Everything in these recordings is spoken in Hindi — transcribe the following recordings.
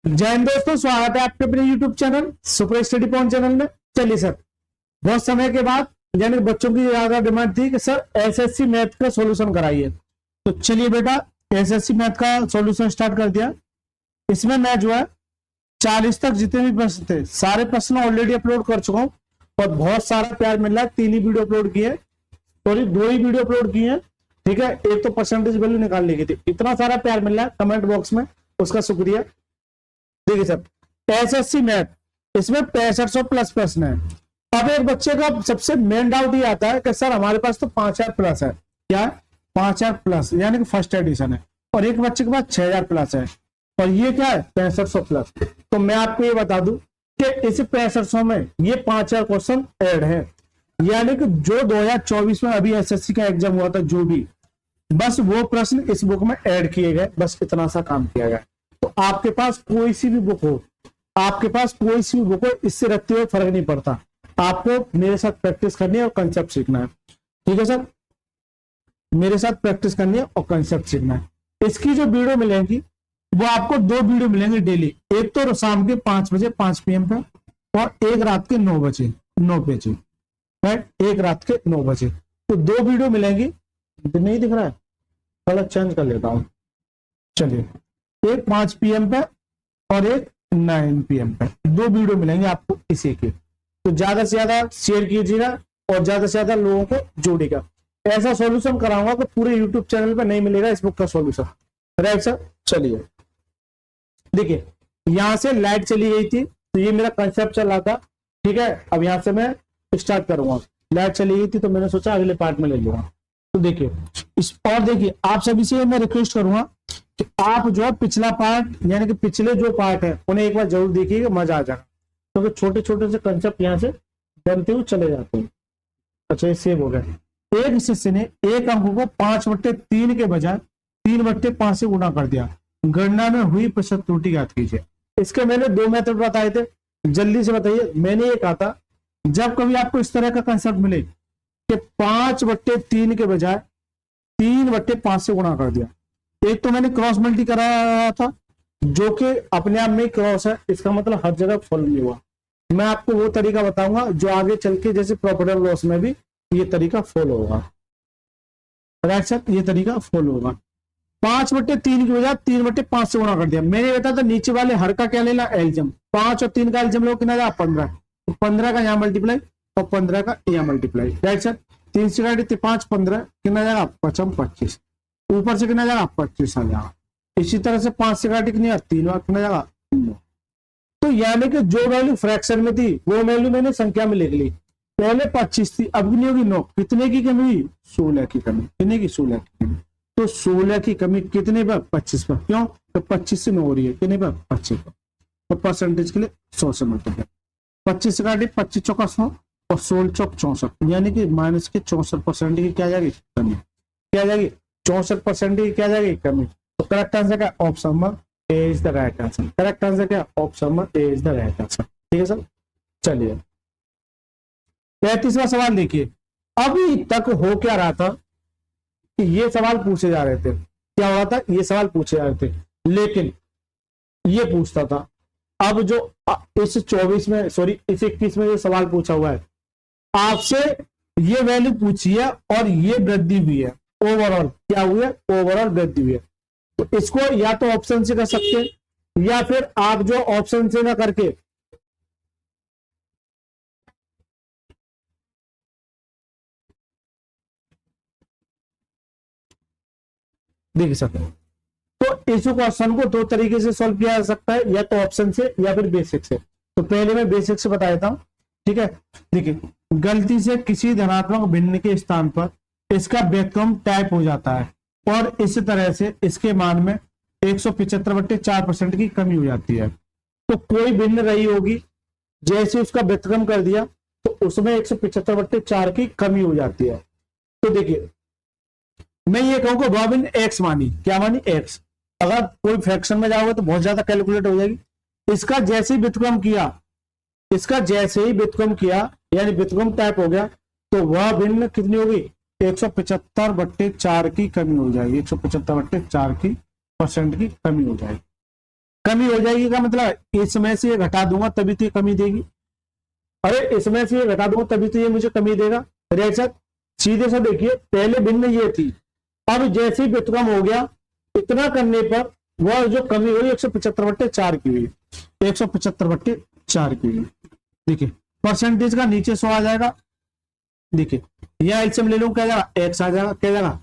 जय हिंद दोस्तों, स्वागत है आपके अपने YouTube channel super study point channel में। चलिए सर, बहुत समय के बाद यानी बच्चों की ज्यादा डिमांड थी कि सर एसएससी मैथ का सॉल्यूशन कराइए। तो चलिए बेटा, एसएससी मैथ का सॉल्यूशन स्टार्ट कर दिया। इसमें मैं जो है 40 तक जितने भी प्रश्न थे सारे प्रश्न ऑलरेडी अपलोड कर चुका हूँ और बहुत सारा प्यार मिल रहा है। 3 ही वीडियो अपलोड किए, सॉरी 2 ही वीडियो अपलोड किए हैं, ठीक है। एक तो परसेंटेज वैल्यू निकालने की थी। इतना सारा प्यार मिल रहा है कमेंट बॉक्स में, उसका शुक्रिया। देखिए सर, एसएससी मैथ इसमें 6500 प्लस प्रश्न है। अब एक बच्चे का सबसे मेन डाउट ये आता है कि सर हमारे पास तो 5000 प्लस है। क्या है? 5000 प्लस यानी कि फर्स्ट एडिशन है, और एक बच्चे के पास 6000 प्लस है, और ये क्या है 6500 प्लस। तो मैं आपको ये बता दूं कि इस 6500 में ये 5000 क्वेश्चन ऐड है, यानी कि जो 2024 में अभी एसएससी का एग्जाम हुआ था, जो भी बस वो प्रश्न इस बुक में ऐड किए गए, बस इतना सा काम किया गया। तो आपके पास कोई सी भी बुक हो, आपके पास कोई सी भी बुक हो, इससे रखते हुए फर्क नहीं पड़ता। आपको मेरे साथ प्रैक्टिस करनी है और कंसेप्ट सीखना है, ठीक है सर। मेरे साथ प्रैक्टिस करनी है और कंसेप्ट सीखना है। इसकी जो वीडियो मिलेंगी वो आपको 2 वीडियो मिलेंगे डेली। एक तो शाम के 5 बजे 5 PM पे, और एक रात के 9 बजे 9 बजे, राइट। एक रात के 9 बजे तो 2 वीडियो मिलेंगी। नहीं दिख रहा है, कलर चेंज कर लेता हूं। चलिए, एक 5 PM पे और एक 9 PM पे 2 वीडियो मिलेंगे आपको इसी के। तो ज्यादा से ज्यादा शेयर कीजिएगा और ज्यादा से ज्यादा लोगों को जोड़ेगा। ऐसा सॉल्यूशन कराऊंगा कि पूरे यूट्यूब चैनल पे नहीं मिलेगा इस बुक का सॉल्यूशन, राइट सर। चलिए देखिए, यहां से लाइट चली गई थी तो ये मेरा कंसेप्ट चल रहा था, ठीक है। अब यहां से मैं स्टार्ट करूंगा। लाइट चली गई थी तो मैंने सोचा अगले पार्ट में ले लूंगा। तो देखिए और देखिए, आप सभी से मैं रिक्वेस्ट करूंगा कि आप जो है पिछला पार्ट यानी कि पिछले जो पार्ट है उन्हें एक बार जरूर देखिएगा, मजा आ जाएगा। क्योंकि छोटे छोटे से कंसेप्ट यहाँ से बनते हुए चले जाते हैं। अच्छा, ये सेव हो गया। एक शिष्य ने एक अंक को 5/3 के बजाय 3/5 से गुणा कर दिया। गणना में हुई प्रतिशत त्रुटि ज्ञात कीजिए। इसके मैंने 2 मेथड बताए थे, जल्दी से बताइए। मैंने ये कहा था जब कभी आपको इस तरह का कंसेप्ट मिले कि 5/3 के बजाय 3/5 से गुणा कर दिया। एक तो मैंने क्रॉस मल्टी कराया था, जो कि अपने आप में क्रॉस है, इसका मतलब हर जगह फॉलो नहीं हुआ। मैं आपको वो तरीका बताऊंगा जो आगे चल के जैसे प्रॉफिट एंड लॉस में भी ये तरीका फॉलो होगा, राइट सर। ये तरीका फॉलो होगा। 5/3 की बजाय 3/5 से गुणा कर दिया। मैंने बताया था नीचे वाले हर का क्या लेना, एलजम। 5 और 3 का एलजम लो, कितना जाएगा 15। तो 15 का यहाँ मल्टीप्लाई और 15 का यहाँ मल्टीप्लाई, राइट सर। 3 से काटे 5 15, कितना जाएगा 5 25, ऊपर से कितना जाएगा 25 आ जाएगा। इसी तरह से 5 से काटे कितनी 3 कितना जाएगा 9। तो यानी कि जो वैल्यू फ्रैक्शन में थी वो वैल्यू मैंने संख्या में लिख ली। पहले 25 थी, अब कितनी होगी 9। कितने की कमी हुई? 16 की कमी। कितने की? 16 की कमी। तो 16 की कमी कितने पर? 25 पर। क्यों? तो 25 से 9 हो रही है, कितने पर? 25 पर। तो परसेंटेज के लिए 100 से मल्टीप्लाई। 25 से काटे 25 चौका 100 और 16 चौक 64, यानी कि माइनस के 64% की क्या जाएगी? कमी। क्या जाएगी? 64% की क्या जाएगी? कमी। तो करेक्ट आंसर क्या? Option number A is the right answer. Correct answer क्या? Option number A is the right answer, ठीक है सर। चलिए 35वां सवाल देखिए। अभी तक हो क्या रहा था कि ये सवाल पूछे जा रहे थे। क्या हो रहा था? ये सवाल पूछे जा रहे थे, लेकिन ये पूछता था। अब जो इस 24 में, सॉरी इस 21 में जो सवाल पूछा हुआ है, आपसे ये वैल्यू पूछी है और ये वृद्धि हुई है। ओवरऑल क्या हुई है? ओवरऑल वृद्धि हुई है। तो इसको या तो ऑप्शन से कर सकते हैं, या फिर आप जो ऑप्शन से ना करके देख सकते हैं। तो इस क्वेश्चन को 2 तरीके से सॉल्व किया जा सकता है, या तो ऑप्शन से या फिर बेसिक से। तो पहले मैं बेसिक से बता देता हूं, ठीक है। देखिए, गलती से किसी धनात्मक भिन्न के स्थान पर इसका व्युत्क्रम टाइप हो जाता है, और इस तरह से इसके मान में 175/4% की कमी हो जाती है। तो कोई भिन्न रही होगी, जैसे उसका व्युत्क्रम कर दिया तो उसमें 175/4 की कमी हो जाती है। तो देखिए, मैं ये कहूंगा रॉबिन एक्स मानी। क्या मानी? एक्स। अगर कोई फ्रैक्शन में जाओगे तो बहुत ज्यादा कैलकुलेट हो जाएगी। इसका जैसे ही व्युत्क्रम किया, इसका जैसे ही व्युत्क्रम किया यानी व्युत्क्रम टाइप हो गया, तो वह भिन्न कितनी होगी? 175/4 की कमी हो जाएगी। 175/4 की % की कमी हो जाएगी। कमी हो जाएगी का मतलब इसमें से ये घटा दूंगा तभी तो ये कमी देगी, अरे इसमें से ये घटा दूंगा तभी तो ये मुझे कमी देगा। रेशत सीधे से देखिए, पहले भिन्न ये थी, अब जैसे ही व्युत्क्रम हो गया इतना करने पर वह जो कमी हुई 175/4 की हुई, 175/4 की हुई। देखिए परसेंटेज का नीचे 100 आ जाएगा। देखिए यह एल्सियम ले लूं, क्या जाएगा एक्स आ जाएगा, क्या जाएगा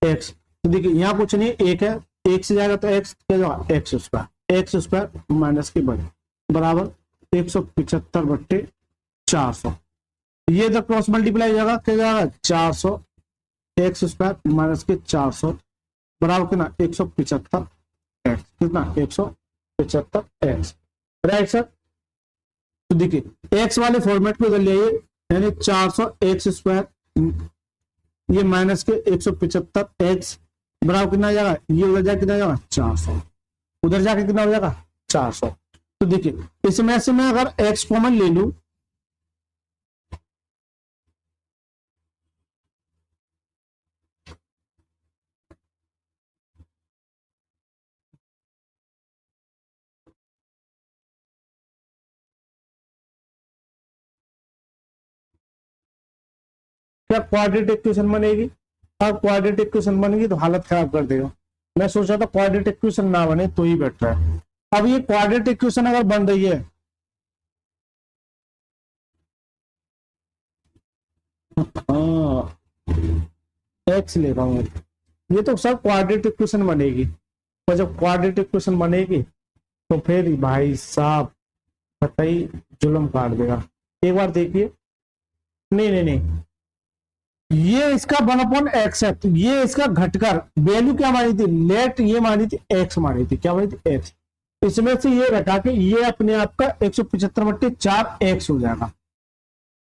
एक्स। तो देखिए यहाँ कुछ नहीं, एक है, एक से जाएगा तो एक्स, क्या जाएगा x square, x square minus के बराबर 175/400। ये तो क्रॉस मल्टीप्लाई जाएगा, क्या जाएगा 400 एक्स स्क्वायर माइनस के 400 बराबर कितना 175 एक्स, कितना 175 एक्स, राइट सर। तो देखिए एक्स वाले फॉर्मेट को इधर ले आइए, यानी 400 एक्स स्क्वायर ये माइनस के 175 एक्स बराबर कितना आ जाएगा, ये उधर जाके कितना जाएगा 400, उधर जाके कितना हो जाएगा 400। तो देखिए इसमें से मैं अगर एक्स कॉमन ले लूं, क्या क्वाड्रेटिक इक्वेशन बनेगी? अब क्वाड्रेटिक इक्वेशन बनेगी तो हालत खराब कर देगा। मैं सोचा था क्वाड्रेटिक इक्वेशन ना बने तो ही बेटर है। अब ये क्वाड्रेटिक इक्वेशन अगर बन रही है, हाँ एक्स ले रहा हूं, ये तो सब क्वाड्रेटिक इक्वेशन बनेगी, और जब क्वाड्रेटिक इक्वेशन बनेगी तो फिर भाई साहब कतई जुल्म काट देगा। एक बार देखिए, नहीं नहीं नहीं, ये इसका 1/x है, तो ये इसका घटकर वैल्यू क्या मानी थी, लेट ये मानी थी x मानी थी, क्या मानी थी x, इसमें से ये घटा के ये अपने आप का 175/4x हो जाएगा,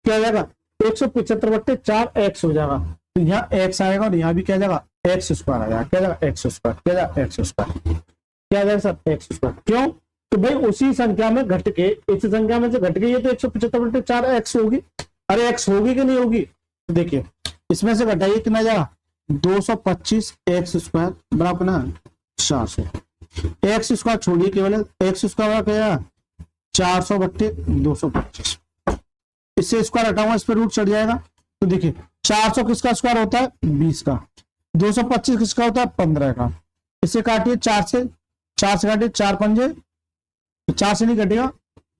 क्या हो जाएगा 175/4x हो जाएगा। तो यहाँ x आएगा और यहाँ भी क्या जाएगा एक्स स्क्वायर आ जाएगा, क्या जाएगा एक्स स्क्वायर, क्या जाएगा एक्स स्क्वायर, क्या जाएगा सर एक्स स्क्वायर। क्यों? तो भाई उसी संख्या में घट के, इस संख्या में से घट के ये तो 175/4x होगी, अरे x होगी कि नहीं होगी? तो देखिए इसमें से घटाइए कितना जाएगा 225 एक्स स्क्वायर बराबर ना 400, एक्स स्क्वायर छोड़िए, केवल एक्स स्क्वायर क्या जाएगा 400/225, इससे स्क्वायर हटाऊंगा इस पर रूट चढ़ जाएगा। तो देखिए 400 किसका स्क्वायर होता है 20 का, 225 किसका होता है 15 का, इससे काटिए 4 से काटिए 4 पंजे, 4 से नहीं कटेगा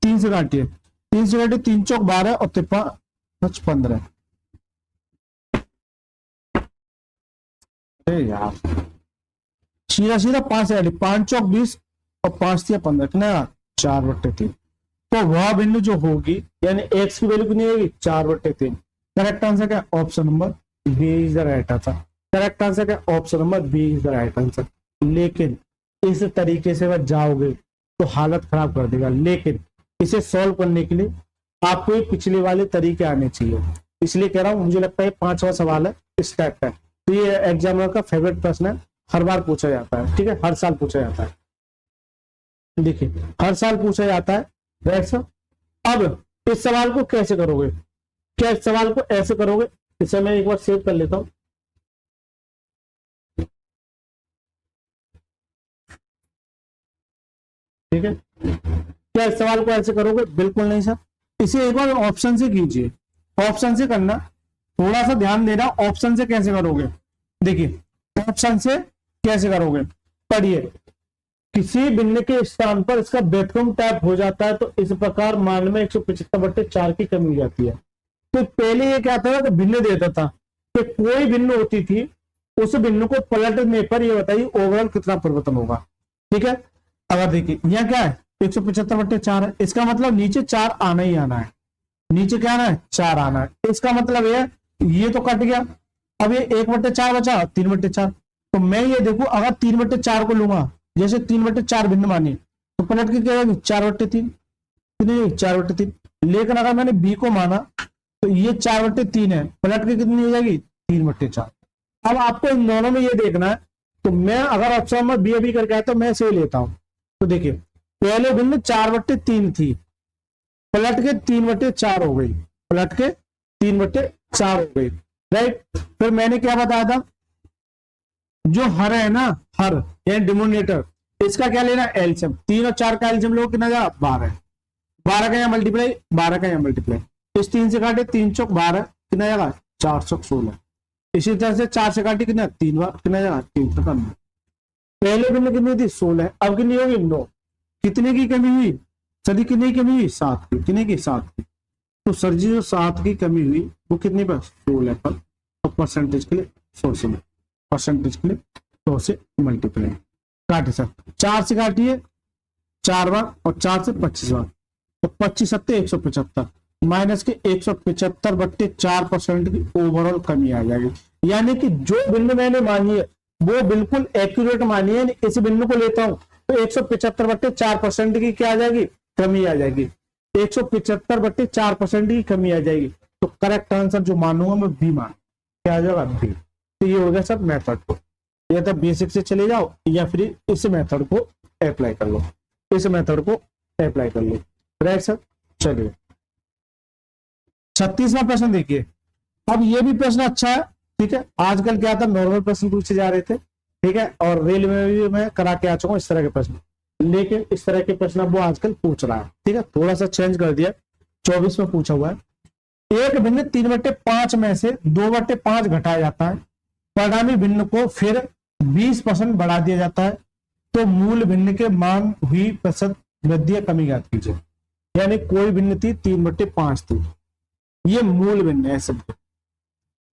3 से काटिए, 3 से काटिए 3 चौक 12 और 5 15, यार सीधा सीधा 5 से 5 चौक 20 और 5 से 15 कितना 4/3। तो वह बिंदु जो होगी यानी x की वैल्यू कितनी होगी 4/3। करेक्ट आंसर क्या option number B is the right answer, correct answer क्या option number B is the right answer. लेकिन इस तरीके से वह जाओगे तो हालत खराब कर देगा, लेकिन इसे सॉल्व करने के लिए आपको ये पिछले वाले तरीके आने चाहिए, इसलिए कह रहा हूं मुझे लगता है 5वां सवाल है इस टाइप का। तो ये एग्जामिनर का फेवरेट प्रश्न है, हर बार पूछा जाता है, ठीक है हर साल पूछा जाता है, देखिए हर साल पूछा जाता है, राइट सर। अब इस सवाल को कैसे करोगे, क्या इस सवाल को ऐसे करोगे, इसे मैं एक बार सेव कर लेता हूं, ठीक है। क्या इस सवाल को ऐसे करोगे, बिल्कुल नहीं सर, इसे एक बार ऑप्शन से कीजिए, ऑप्शन से करना, थोड़ा सा ध्यान देना, ऑप्शन से कैसे करोगे, देखिए ऑप्शन से कैसे करोगे, पढ़िए। किसी बिंदु के स्थान पर इसका व्युत्क्रम टाइप हो जाता है तो इस प्रकार मान में 175/4 की कमी हो जाती है। तो पहले ये क्या था कि भिन्न देता था कि कोई बिंदु होती थी, उस बिंदु को पलटने पर ये बताइए ओवरऑल कितना परिवर्तन होगा, ठीक है। अगर देखिए यहाँ क्या है 175/4 है, इसका मतलब नीचे 4 आना ही आना है, नीचे क्या आना है 4 आना है, इसका मतलब ये तो कट गया, अब ये 1/4 बचा 3/4। तो मैं ये देखू अगर 3/4 को लूंगा, जैसे 3/4 भिन्न मानी तो पलट के क्या होगी 4/3, 4/3। लेकिन अगर मैंने बी को माना तो ये 4/3 है, पलट के कितनी हो जाएगी 3/4। अब आपको इन दोनों में ये देखना है, तो मैं अगर ऑप्शन में बी अभी करके आया तो मैं इसे लेता हूं। तो देखिए पहले बिंदु 4/3 थी, पलट के 3/4 हो गई, पलट के 3/4 हो गई, राइट। फिर मैंने क्या बताया था, जो हर है ना, हर यानी डिनोमिनेटर, इसका क्या लेना, एलसीएम। 3 और 4 का एलसीएम लोग कितना जाएगा, 12। 12 का यहाँ मल्टीप्लाई, 12 का यहाँ मल्टीप्लाई। इस 3 से काटे 3 चौक 12, कितना जाएगा, 4 चौक 16। इसी तरह से 4 से काटे कितना, 3 बार, कितना जाएगा, 3 चौक 9। पहले भिन्न कितनी थी, 16। अब कितनी होगी, 9। कितने की कमी हुई, सर कितनी की कमी हुई, 7 की। कितने की, 7 की। तो सर जी जो 7 की कमी हुई वो कितनी पर, 16 पर। और परसेंटेज के लिए 100 से, परसेंटेज के लिए 100 से मल्टीप्लाई। काटे सर, 4 से काटिए 4 बार और 4 से 25 बार, तो 25 सत्ते 175 माइनस के 175/4% की ओवरऑल कमी आ जाएगी। यानी कि जो बिंदु मैंने मानी है वो बिल्कुल एक्यूरेट मानी है। इस बिंदु को लेता हूं तो 175/4% की क्या आ जाएगी, कमी आ जाएगी। 175/4% की कमी आ जाएगी। तो करेक्ट आंसर जो मानूंगा मैं बी मान, क्या आ जाएगा, बी। तो ये हो गया सब मेथड को, या तो बेसिक से चले जाओ या फिर इस मेथड को अप्लाई कर लो, इस मेथड को अप्लाई कर लो। राइट सर, चलिए 36वां प्रश्न देखिए। अब ये भी प्रश्न अच्छा है, ठीक है। आजकल क्या था, नॉर्मल प्रश्न पूछे जा रहे थे, ठीक है, और रेल में भी मैं करा के आ चुका हूं इस तरह के प्रश्न, लेकिन इस तरह के प्रश्न वो आजकल पूछ रहा है, ठीक है। थोड़ा सा चेंज कर दिया, 24 में पूछा हुआ है। एक भिन्न 3/5 में से 2/5 घटाया जाता है, परिणामी भिन्न को फिर 20% बढ़ा दिया जाता है, तो मूल भिन्न के मान हुई प्रतिशत वृद्धि या कमी ज्ञात कीजिए। यानी कोई भिन्न थी 3/5 थी, ये मूल भिन्न है सब,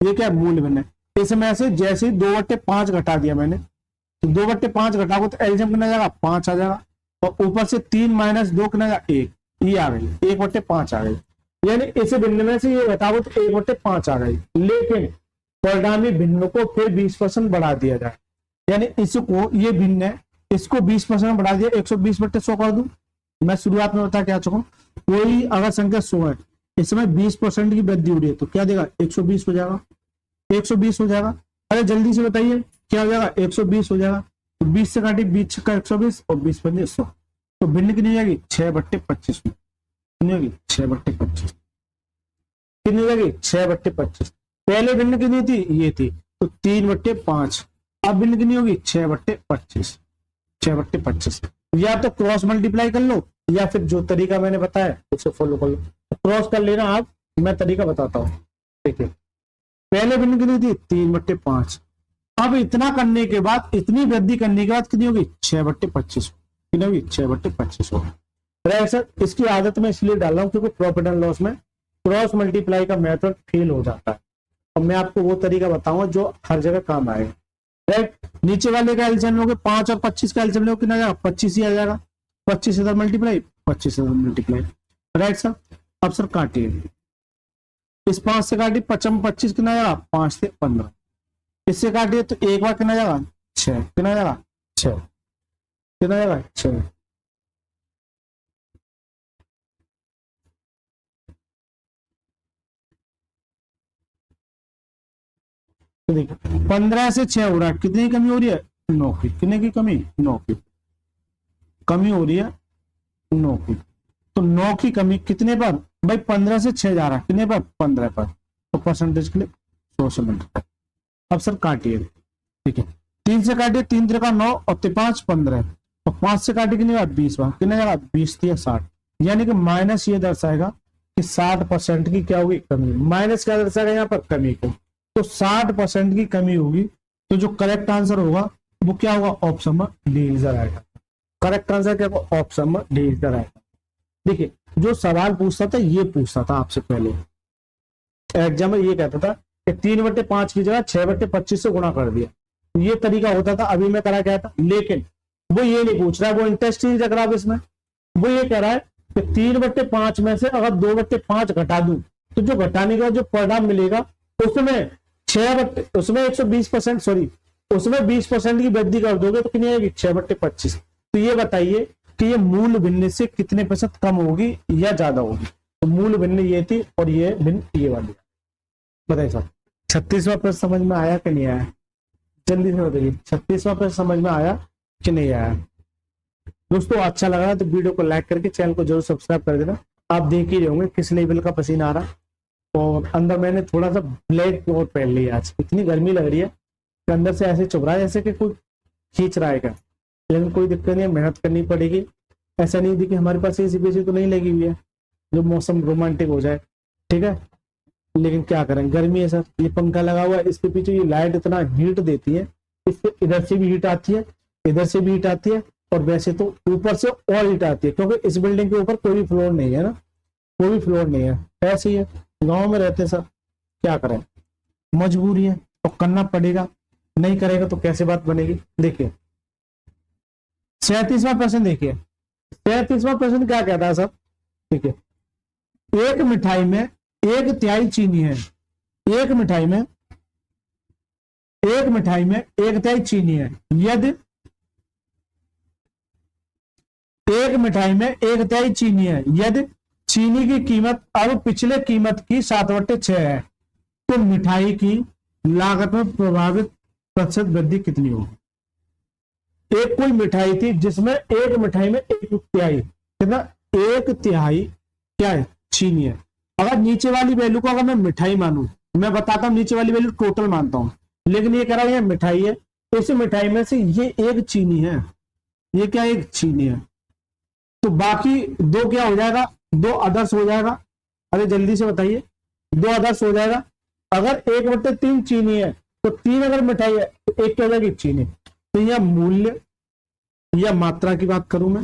ये क्या मूल भिन्न है। इसमें से जैसे 2/5 घटा दिया मैंने, तो 2/5 घटाओ तो एलसीएम कितना जाएगा, 5 आ जाएगा, और ऊपर से 3 - 2 कितना जाएगा, 1, ये आ गई, 1/5 आ गई। यानी इस भिन्न में से ये घटाओ तो 1/5 आ गई, लेकिन परिणामी भिन्न को फिर 20% बढ़ा दिया जाए। यानी इसको, ये भिन्न है, इसको 20% बढ़ा दिया, 120/100 कर दूं। मैं शुरुआत में बता के आ चुका हूं, कोई अगर संख्या 100 है, इसमें 20% की वृद्धि हो रही है, तो क्या देगा, 120 हो जाएगा, 120 हो जाएगा। अरे जल्दी से बताइए क्या हो जाएगा, 120 हो जाएगा। तो 20 से काटी 20 का 120 और 20 × 100, तो भिन्न कितनी हो जाएगी, 6/25 में, कितनी होगी, 6/25, कितनी हो जाएगी, 6/25। पहले भिन्न कितनी थी, ये थी, तो 3/5। अब भिन्न कितनी होगी, 6/25, 6/25। या तो क्रॉस मल्टीप्लाई कर लो, या फिर जो तरीका मैंने बताया उसे फॉलो कर लो। क्रॉस कर लेना आप, मैं तरीका बताता हूँ। देखिए पहले भिन्न कितनी थी, 3/5। अब इतना करने के बाद, इतनी वृद्धि करने के बाद कितनी होगी, 6/25, कितनी होगी, 6/25 होगी। राइट सर, इसकी आदत में इसलिए डाल रहा हूँ क्योंकि प्रॉफिट एंड लॉस में क्रॉस मल्टीप्लाई का मेथड फेल हो जाता है, और मैं आपको वो तरीका बताऊंगा जो हर जगह काम आएगा। राइट, नीचे वाले का एलसीएम लोगे, 5 और 25 का एलसीएम लोगे, कितना जाएगा, 25 ही आ जाएगा। 25 इधर मल्टीप्लाई, 25 इधर मल्टीप्लाई। राइट सर, अब सर काटिए, इस 5 से काटिए 25 कितना जाएगा, 5 से 15। इससे काटिए तो एक बार कितना जाएगा, 6, कितना जाएगा, 6, कितना जाएगा, 6। तो देखिए 15 से 6 हो रहा है, कितनी कमी हो रही है, 9 की। कितने की कमी, 9 की कमी हो रही है, 9 की। तो 9 की कमी कितने पर, भाई 15 से 6 जा रहा है, कितने पर, 15 पर। तो परसेंटेज के लिए 100 से मल्टीप्लाई। अब सर काटिए, ठीक है, 3 से काटिए, 3 × 9 और 5 15, और 5 से काटिए कितनी बार, 20 बार, कितने जाएगा, 20 × 60। यानी कि माइनस ये दर्शाएगा कि 60% की क्या होगी, कमी। माइनस क्या दर्शाएगा यहाँ पर, कमी को। तो 60% की कमी होगी, तो जो करेक्ट आंसर होगा वो क्या होगा, ऑप्शन में डी इधर आएगा। करेक्ट आंसर क्या होगा, ऑप्शन में डी इधर आएगा। देखिए जो सवाल पूछता था, ये पूछता था आपसे पहले एग्जाम में, ये कहता था कि 3/5 की जगह 6/25 से गुणा कर दिया, ये तरीका होता था। अभी मैं करा क्या था, लेकिन वो ये नहीं पूछ रहा है, वो इंटरेस्ट नहीं रख रहा इसमें। वो ये कह रहा है कि 3/5 में से अगर 2/5 घटा दूं, तो जो घटाने का जो परिणाम मिलेगा उसमें 120%, सॉरी, उसमें 20% की वृद्धि कर दोगे तो कितनी आएगी, 6/25। तो ये बताइए कि ये मूल भिन्न से कितने % कम होगी या ज्यादा होगी। तो मूल भिन्न ये थी और ये भिन्न ये वाली। बताइए सर 36वां प्रश्न समझ में आया कि नहीं आया, जल्दी से बताइए। 36वां प्रश्न समझ में आया कि नहीं आया। दोस्तों अच्छा लगा तो वीडियो को लाइक करके चैनल को जरूर सब्सक्राइब कर देना। आप देख ही रहोगे किस लेवल का पसीना आ रहा, और अंदर मैंने थोड़ा सा ब्लैक कोट पहन लिया। आज इतनी गर्मी लग रही है कि अंदर से ऐसे चुभ रहा है जैसे कि कोई खींच रहा है क्या। लेकिन कोई दिक्कत नहीं है, मेहनत करनी पड़ेगी। ऐसा नहीं थी कि हमारे पास एसी बेसी तो नहीं लगी हुई है जो मौसम रोमांटिक हो जाए, ठीक है। लेकिन क्या करें, गर्मी है सर, ये पंखा लगा हुआ है, इसके पीछे ये लाइट इतना हीट देती है, इससे इधर से भी हीट आती है, इधर से भी हीट आती है, और वैसे तो ऊपर से और हीट आती है, क्योंकि इस बिल्डिंग के ऊपर कोई भी फ्लोर नहीं है ना, कोई भी फ्लोर नहीं है। ऐसे ही है, गाँव में रहते हैं सर, क्या करें, मजबूरी है तो करना पड़ेगा, नहीं करेगा तो कैसे बात बनेगी। देखिए 37वां प्रश्न, देखिए 37वां प्रश्न क्या कहता है सर, ठीक है, एक मिठाई में 1/3 चीनी है, एक मिठाई में 1/3 चीनी है, यदि एक मिठाई में 1/3 चीनी है, यदि चीनी की कीमत अब पिछले कीमत की 7/6 है, तो मिठाई की लागत में प्रभावित प्रतिशत वृद्धि कितनी होगी। एक कोई मिठाई थी जिसमें एक मिठाई में 1/3 कितना, 1/3 क्या है, चीनी है। अगर नीचे वाली वैल्यू को अगर मैं मिठाई मानूं, मैं बताता हूं नीचे वाली वैल्यू टोटल मानता हूं, लेकिन ये कह रहा है ये मिठाई है, तो इस मिठाई में से ये एक चीनी है, ये क्या एक चीनी है, तो बाकी दो क्या हो जाएगा, 2 अदर्स हो जाएगा। अरे जल्दी से बताइए, 2 अदर्स हो जाएगा। अगर 1/3 चीनी है तो 3 अगर मिठाई है तो 1 क्या हो जाएगी, चीनी। तो यह मूल्य या मात्रा की बात करूं मैं,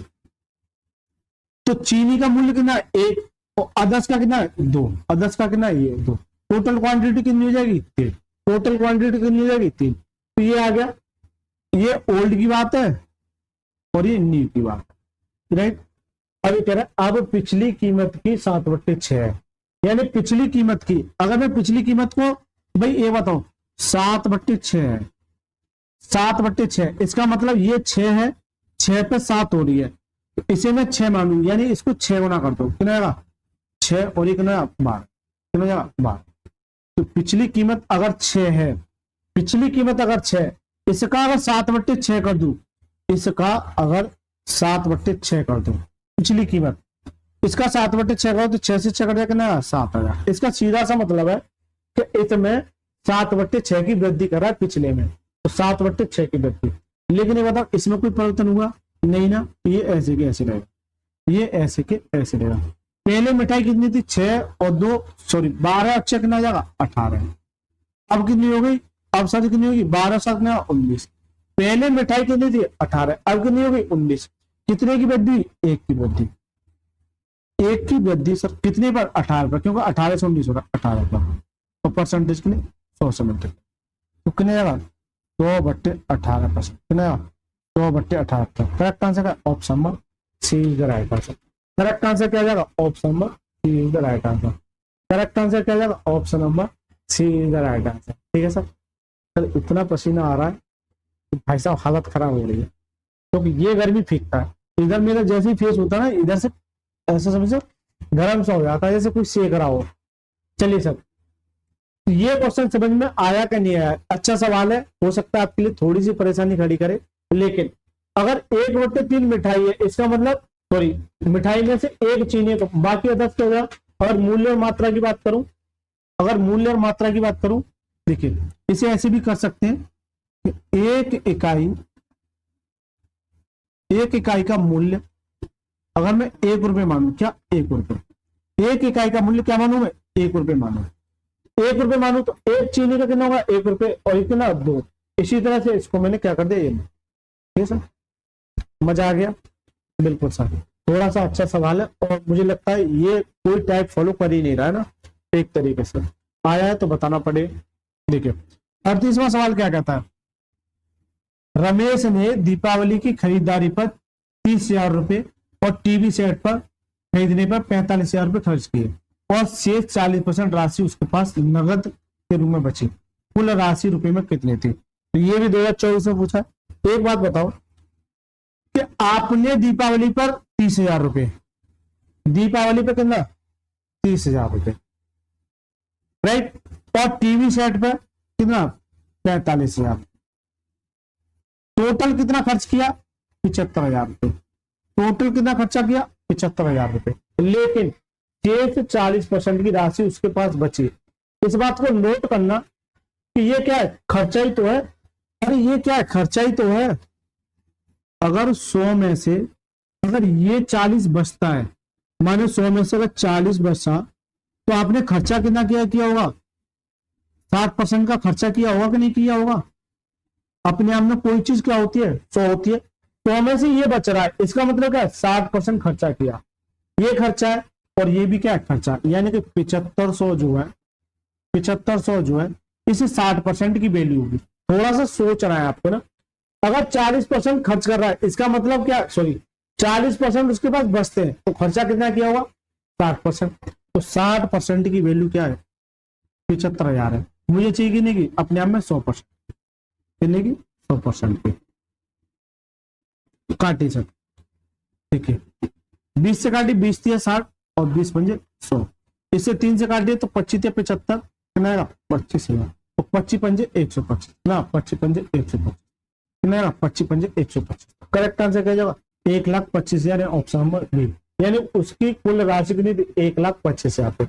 तो चीनी का मूल्य कितना, 1, और अदर्स का कितना, 2, अदर्स का कितना, ये 2, टोटल क्वांटिटी कितनी हो जाएगी, 3, टोटल क्वांटिटी कितनी हो जाएगी, 3। तो ये आ गया, ये ओल्ड की बात है और ये न्यू की बात है, राइट। अब ये कह रहा है अब पिछली कीमत की 7/6 है, यानी पिछली कीमत की, अगर मैं पिछली कीमत को भाई ये बताओ 7/6 है, 7/6, इसका मतलब ये 6 है, 6 पे 7 हो रही है, तो इसे मैं 6 मानू, यानी इसको 6 गुना कर दो, कितना आएगा 6, और ये कितना 12, कितना जाएगा 12। तो पिछली कीमत अगर 6 है, पिछली कीमत अगर 6, इसका अगर 7/6 कर दूं, इसका अगर 7/6 कर दो पिछली कीमत, इसका 7/6 करो तो 6 से 6 कट जाए कितना 7 आ जाए। इसका सीधा सा मतलब है कि इसमें 7/6 की वृद्धि कर रहा है पिछले में, तो 7/6 की वृद्धि। लेकिन ये बताओ इसमें कोई परिवर्तन हुआ नहीं ना, ये ऐसे के ऐसे रहेगा, ये ऐसे के ऐसे रहेगा। पहले मिठाई कितनी थी, 6 और 2 सॉरी 12, अच्छा कितना आ जाएगा 18। अब कितनी हो गई, अब सर कितनी होगी, 12 7 19। पहले मिठाई कितनी थी 18, अब कितनी हो गई 19। कितने की वृद्धि, 1 की वृद्धि, 1 की वृद्धि सर कितने पर, 18 पर, क्योंकि 18 से 19 होगा 18 पर, तो परसेंटेज कितने 100 से मल्टीप्लाई, तो कितने जाएगा 100/18%, कितने जाएगा 100/18। करेक्ट आंसर का option number C is the right answer. Correct answer क्या जाएगा, option number C is the right answer. Correct answer क्या जाएगा, option number C is the right answer. ठीक है सर। सर इतना पसीना आ रहा है तो भाई साहब हालत खराब हो रही है, क्योंकि ये गर्मी फीकता है, इधर मेरा जैसे ही फेस होता है ना, इधर से ऐसा समझो गर्म सा हो जाता है, जैसे कुछ सेक रहा हो। चलिए सर, ये क्वेश्चन समझ में आया कि नहीं आया, अच्छा सवाल है, हो सकता है आपके लिए थोड़ी सी परेशानी खड़ी करे, लेकिन अगर 1/3 मिठाई है, इसका मतलब सॉरी मिठाई में से 1 चीनी तो बाकी 10 हो गया। और मूल्य और मात्रा की बात करूं, अगर मूल्य और मात्रा की बात करूं, देखिए इसे ऐसे भी कर सकते हैं कि एक इकाई का मूल्य अगर मैं 1 रुपए मानू, क्या 1 रुपए, 1 इकाई का मूल्य क्या मानू मैं 1 रुपए मानू, 1 रुपए मानू तो 1 चीनी का कितना होगा 1 रुपए, और ये कितना 2। इसी तरह से इसको मैंने क्या कर दिया, ये ठीक है सर, मजा आ गया, बिल्कुल सर। थोड़ा सा अच्छा सवाल है और मुझे लगता है ये कोई टाइप फॉलो कर ही नहीं रहा है ना, एक तरीके से आया है तो बताना पड़े। देखिए 38वां सवाल क्या कहता है, रमेश ने दीपावली की खरीदारी पर 30,000 रुपए और टीवी सेट पर खरीदने पर 45,000 रुपए खर्च किए और शेष 40% राशि उसके पास नगद के रूप में बची, कुल राशि रुपए में कितनी थी। तो ये भी 2024 में पूछा है। एक बात बताओ कि आपने दीपावली पर 30,000 रुपए, दीपावली पर कितना 30,000 रुपए, राइट, और टीवी सेट पर कितना 45,000, टोटल कितना खर्च किया 75,000 रुपए, टोटल कितना खर्चा किया 75,000 रुपए, लेकिन शेष 40% की राशि उसके पास बची। इस बात को नोट करना कि ये क्या है, खर्चा ही तो है, अरे ये क्या है, खर्चा ही तो है, अगर 100 में से अगर ये 40 बचता है, माने 100 में से अगर 40 बचा, तो आपने खर्चा कितना किया होगा? 60% का खर्चा किया होगा कि नहीं किया होगा? अपने आप में कोई चीज क्या होती है? 100 होती है। 100 में से ये बच रहा है, इसका मतलब क्या है? 60% खर्चा किया, ये खर्चा है और ये भी क्या है? खर्चा। यानी कि 7500 जो है, 7500 जो है, इसे 60% की वैल्यू होगी। थोड़ा सा सोच रहा है आपको ना, अगर 40% खर्च कर रहा है, इसका मतलब क्या? सॉरी, 40% उसके पास बचते हैं, तो खर्चा कितना किया होगा? 60%। तो 60% की वैल्यू क्या है? 75,000 है। मुझे चाहिए कि नहीं की अपने आप में 100%, कितने की? 100% की। काटी सर, देखिए 20 से काटी, 20 दिया 60 और 20 पंजे 100। इससे 3 से काटिए तो 25 या 75 कितना आएगा? 25,000। तो 25 पंजे 125 ना, 25 पंजे 125 कितना आएगा? 25 पंजे 125। करेक्ट आंसर क्या जाएगा? 1,25,000 ऑप्शन नंबर बी। यानी उसकी कुल राशि कितनी थी? 1,25,000 रुपए।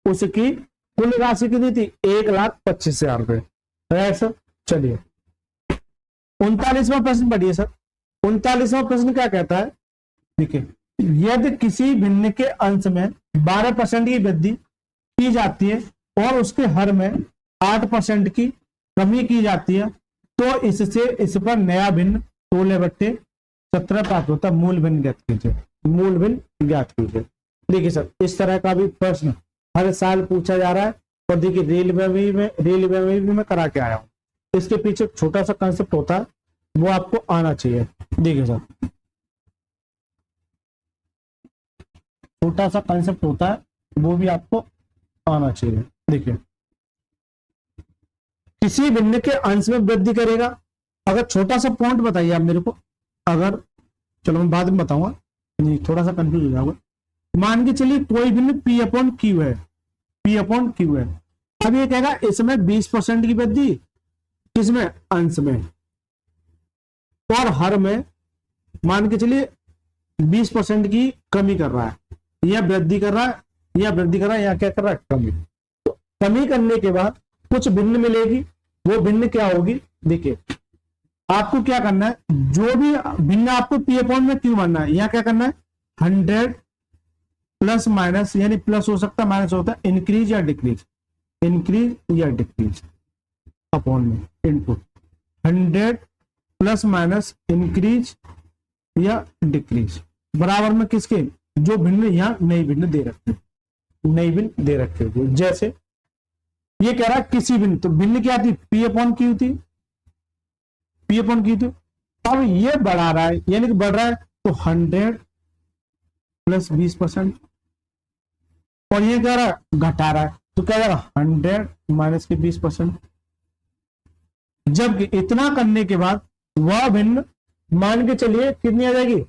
उसकी कुल राशि कितनी थी? 1,25,000 रुपए। सर चलिए 39वां प्रश्न पढ़िए सर। 39वां प्रश्न क्या कहता है? देखिए, यदि किसी भिन्न के अंश में 12% की वृद्धि की जाती है और उसके हर में 8% की कमी की जाती है, तो इससे इस पर नया भिन्न 16/17 प्राप्त होता है। मूल भिन्न ज्ञात कीजिए। मूल भिन्न ज्ञात कीजिए। देखिए सर, इस तरह का भी प्रश्न हर साल पूछा जा रहा है और देखिए रेलवे में भी मैं करा के आया हूं। इसके पीछे छोटा सा कंसेप्ट होता है, वो आपको आना चाहिए। देखिए सर, छोटा सा कंसेप्ट होता है, वो भी आपको आना चाहिए। देखिए, किसी भिन्न के अंश में वृद्धि करेगा। अगर छोटा सा पॉइंट बताइए आप मेरे को, अगर चलो मैं बाद में बताऊंगा, नहीं थोड़ा सा कंफ्यूज हो जाऊंगा। मान के चलिए कोई भिन्न P/Q है, P/Q है। अब ये कहेगा इसमें 20% की वृद्धि, किसमें? अंश में, और हर में मान के चलिए 20% की कमी कर रहा है, या वृद्धि कर रहा है, या क्या कर रहा है? कमी। तो कमी करने के बाद कुछ भिन्न मिलेगी, वो भिन्न क्या होगी? देखिए, आपको क्या करना है, जो भी भिन्न आपको P/Q मानना है, यहाँ क्या करना है? 100 प्लस माइनस, यानी प्लस हो सकता है, माइनस होता है, इंक्रीज या डिक्रीज, अपॉन में इनपुट 100 प्लस माइनस इंक्रीज या डिक्रीज बराबर में किसके? जो भिन्न यहाँ नई भिन्न दे रखे हो। जैसे ये कह रहा है किसी भिन्न, तो भिन्न क्या थी? P/Q थी। अब ये बढ़ा रहा है, यानी कि बढ़ रहा है, तो 100 प्लस 20%, और ये कह रहा है घटा रहा है, तो क्या जाएगा? 100 माइनस के 20%। जबकि इतना करने के बाद वह भिन्न मान के चलिए कितनी आ जाएगी?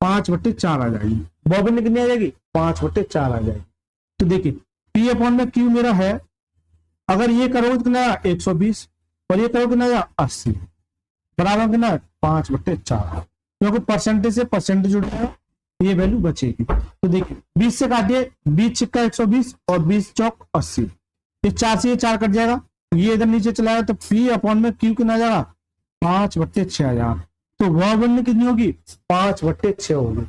5/4 आ जाएगी। वह भिन्न कितनी आ जाएगी? 5/4 आ जाएगी। तो देखिए P/Q मेरा है, अगर ये करोगे कितना? 120, और ये करोगे कितना? 80, बराबर कितना? 5/4, क्योंकि परसेंटेज से परसेंटेज जुड़ जाएगा, ये वैल्यू बचेगी। तो देखिए 20 से काटिए, 20 छिक्का 120 और 20 चौक 80, ये 4 से ये 4 कट जाएगा, ये इधर नीचे चला जाएगा, तो P/Q कितना जाएगा? 5/6000। तो वह भिन्न कितनी होगी? 5/6 होगी।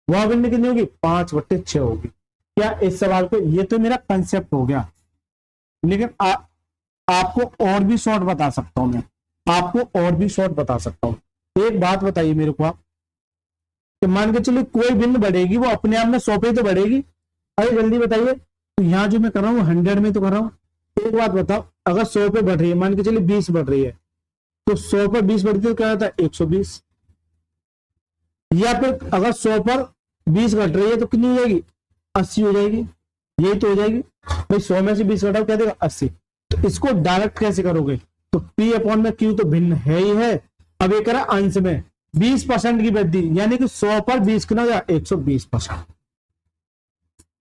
वह भिन्न कितनी होगी? 5/6 होगी। क्या इस सवाल को, ये तो मेरा कंसेप्ट हो गया, लेकिन आपको और भी शॉर्ट बता सकता हूं मैं, एक बात बताइए मेरे को आप, कि मान के चलिए कोई भिन्न बढ़ेगी, वो अपने आप में 100 पे तो बढ़ेगी। अरे जल्दी बताइए, तो यहाँ जो मैं कर रहा हूँ 100 में तो कर रहा हूँ। एक बात बताओ, अगर 100 पे बढ़ रही है, मान के चलिए 20 बढ़ रही है, तो 100 पर 20 बढ़ती है तो क्या होता है? 120। या फिर अगर 100 पर 20 घट रही है तो कितनी हो जाएगी? 80 हो जाएगी। यही तो हो जाएगी भाई, 100 में से 20 घटाओ क्या देगा? 80। तो इसको डायरेक्ट कैसे करोगे? तो P/Q तो भिन्न है ही है। अब ये करा अंश में 20% की वृद्धि, यानी कि 100 पर 20 कितना हो जाएगा? 120%।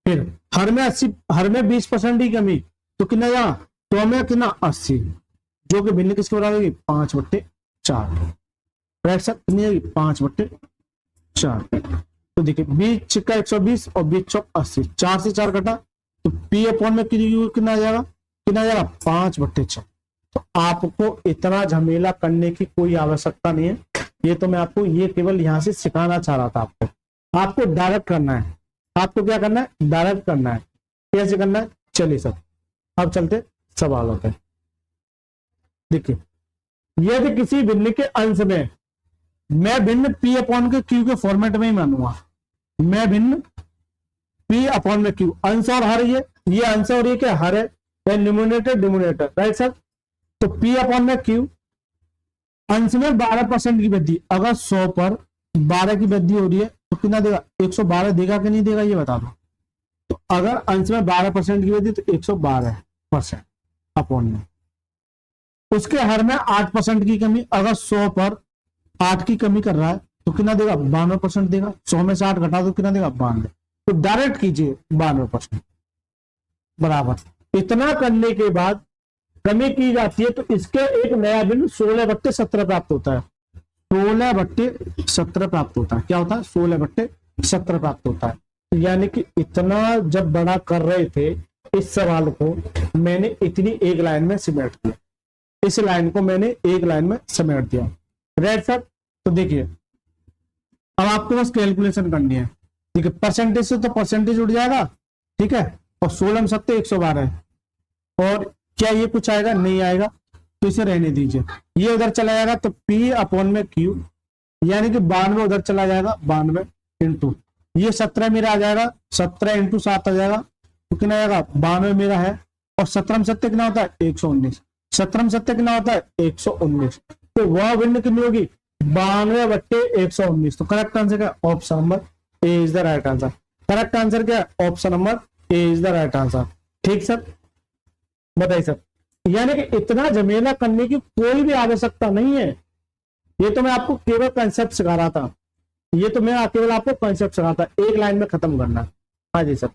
फिर हर में 20% की कमी, तो कितना जाएगा? 100 में कितना? 80, जो कि भिन्न किसके बराबर होगी? 5/4। राइट सर, कितनी होगी? 5/4। तो देखिए 20 छिक्का 120 और 20 चौक 80, 4 से 4 कटा, तो P/Q कितना आ जाएगा? 5/6। तो आपको इतना झमेला करने की कोई आवश्यकता नहीं है। ये तो मैं आपको ये केवल यहां से सिखाना चाह रहा था। आपको डायरेक्ट करना है। आपको क्या करना है? डायरेक्ट करना है। कैसे करना है? चलिए सर अब चलते सवालों पे। देखिए, यदि किसी भिन्न के अंश में, मैं भिन्न पी अपॉन के क्यू के फॉर्मेट में ही मानूंगा, मैं भिन्न पी अपॉन में क्यू, अंश और हर, ये अंश और ये क्या हर है, न्यूमरेटर डिनोमिनेटर, राइट सर। तो पी अपॉन में क्यू, अंश में 12% की वृद्धि, अगर 100 पर 12 की वृद्धि हो रही है तो कितना देगा? 112 देगा कि नहीं देगा ये बता दो। तो अगर अंश में 12% की वृद्धि तो 112% अपॉन में, उसके हर में 8% की कमी, अगर 100 पर 8 की कमी कर रहा है तो कितना देगा? 92% देगा। 100 में से 8 घटा दो, कितना देगा? 92। तो डायरेक्ट कीजिए 92% बराबर। इतना करने के बाद कमी की जाती है तो इसके एक नया बिंदु 16/17 प्राप्त होता है। 16/17 प्राप्त होता है। क्या होता है? 16/17 प्राप्त होता है। यानी कि इतना जब बड़ा कर रहे थे इस सवाल को, मैंने इतनी एक लाइन में समेट दिया। इस लाइन को मैंने एक लाइन में समेट दिया, राइट सर। तो देखिए, अब आपको बस कैलकुलेशन करनी है। देखिए, परसेंटेज से तो परसेंटेज उठ जाएगा, ठीक है, और 16 में 7 112 है, और क्या ये कुछ आएगा? नहीं आएगा, तो इसे रहने दीजिए। ये उधर चला जाएगा तो P अपॉन में Q, यानी कि 92 उधर चला जाएगा, 92 इंटू ये 17 मेरा आ जाएगा, 17 इंटू 7 आ जाएगा, तो कितना आएगा? 92 मेरा है, और 17 में 7 कितना होता है? 119। 17 में 7 कितना होता है? 119। तो वह भिन्न कितनी होगी? 92/119। तो करेक्ट आंसर क्या? Option number A is the right answer. Correct answer क्या है? Option number A is the right answer. ठीक सर, बताइए सर। यानी कि इतना झमेला करने की कोई भी आवश्यकता नहीं है। ये तो मैं आपको केवल कंसेप्ट सिखा रहा था। ये तो मैं केवल आपको कंसेप्ट सिखा रहा था, एक लाइन में खत्म करना। हाँ जी सर।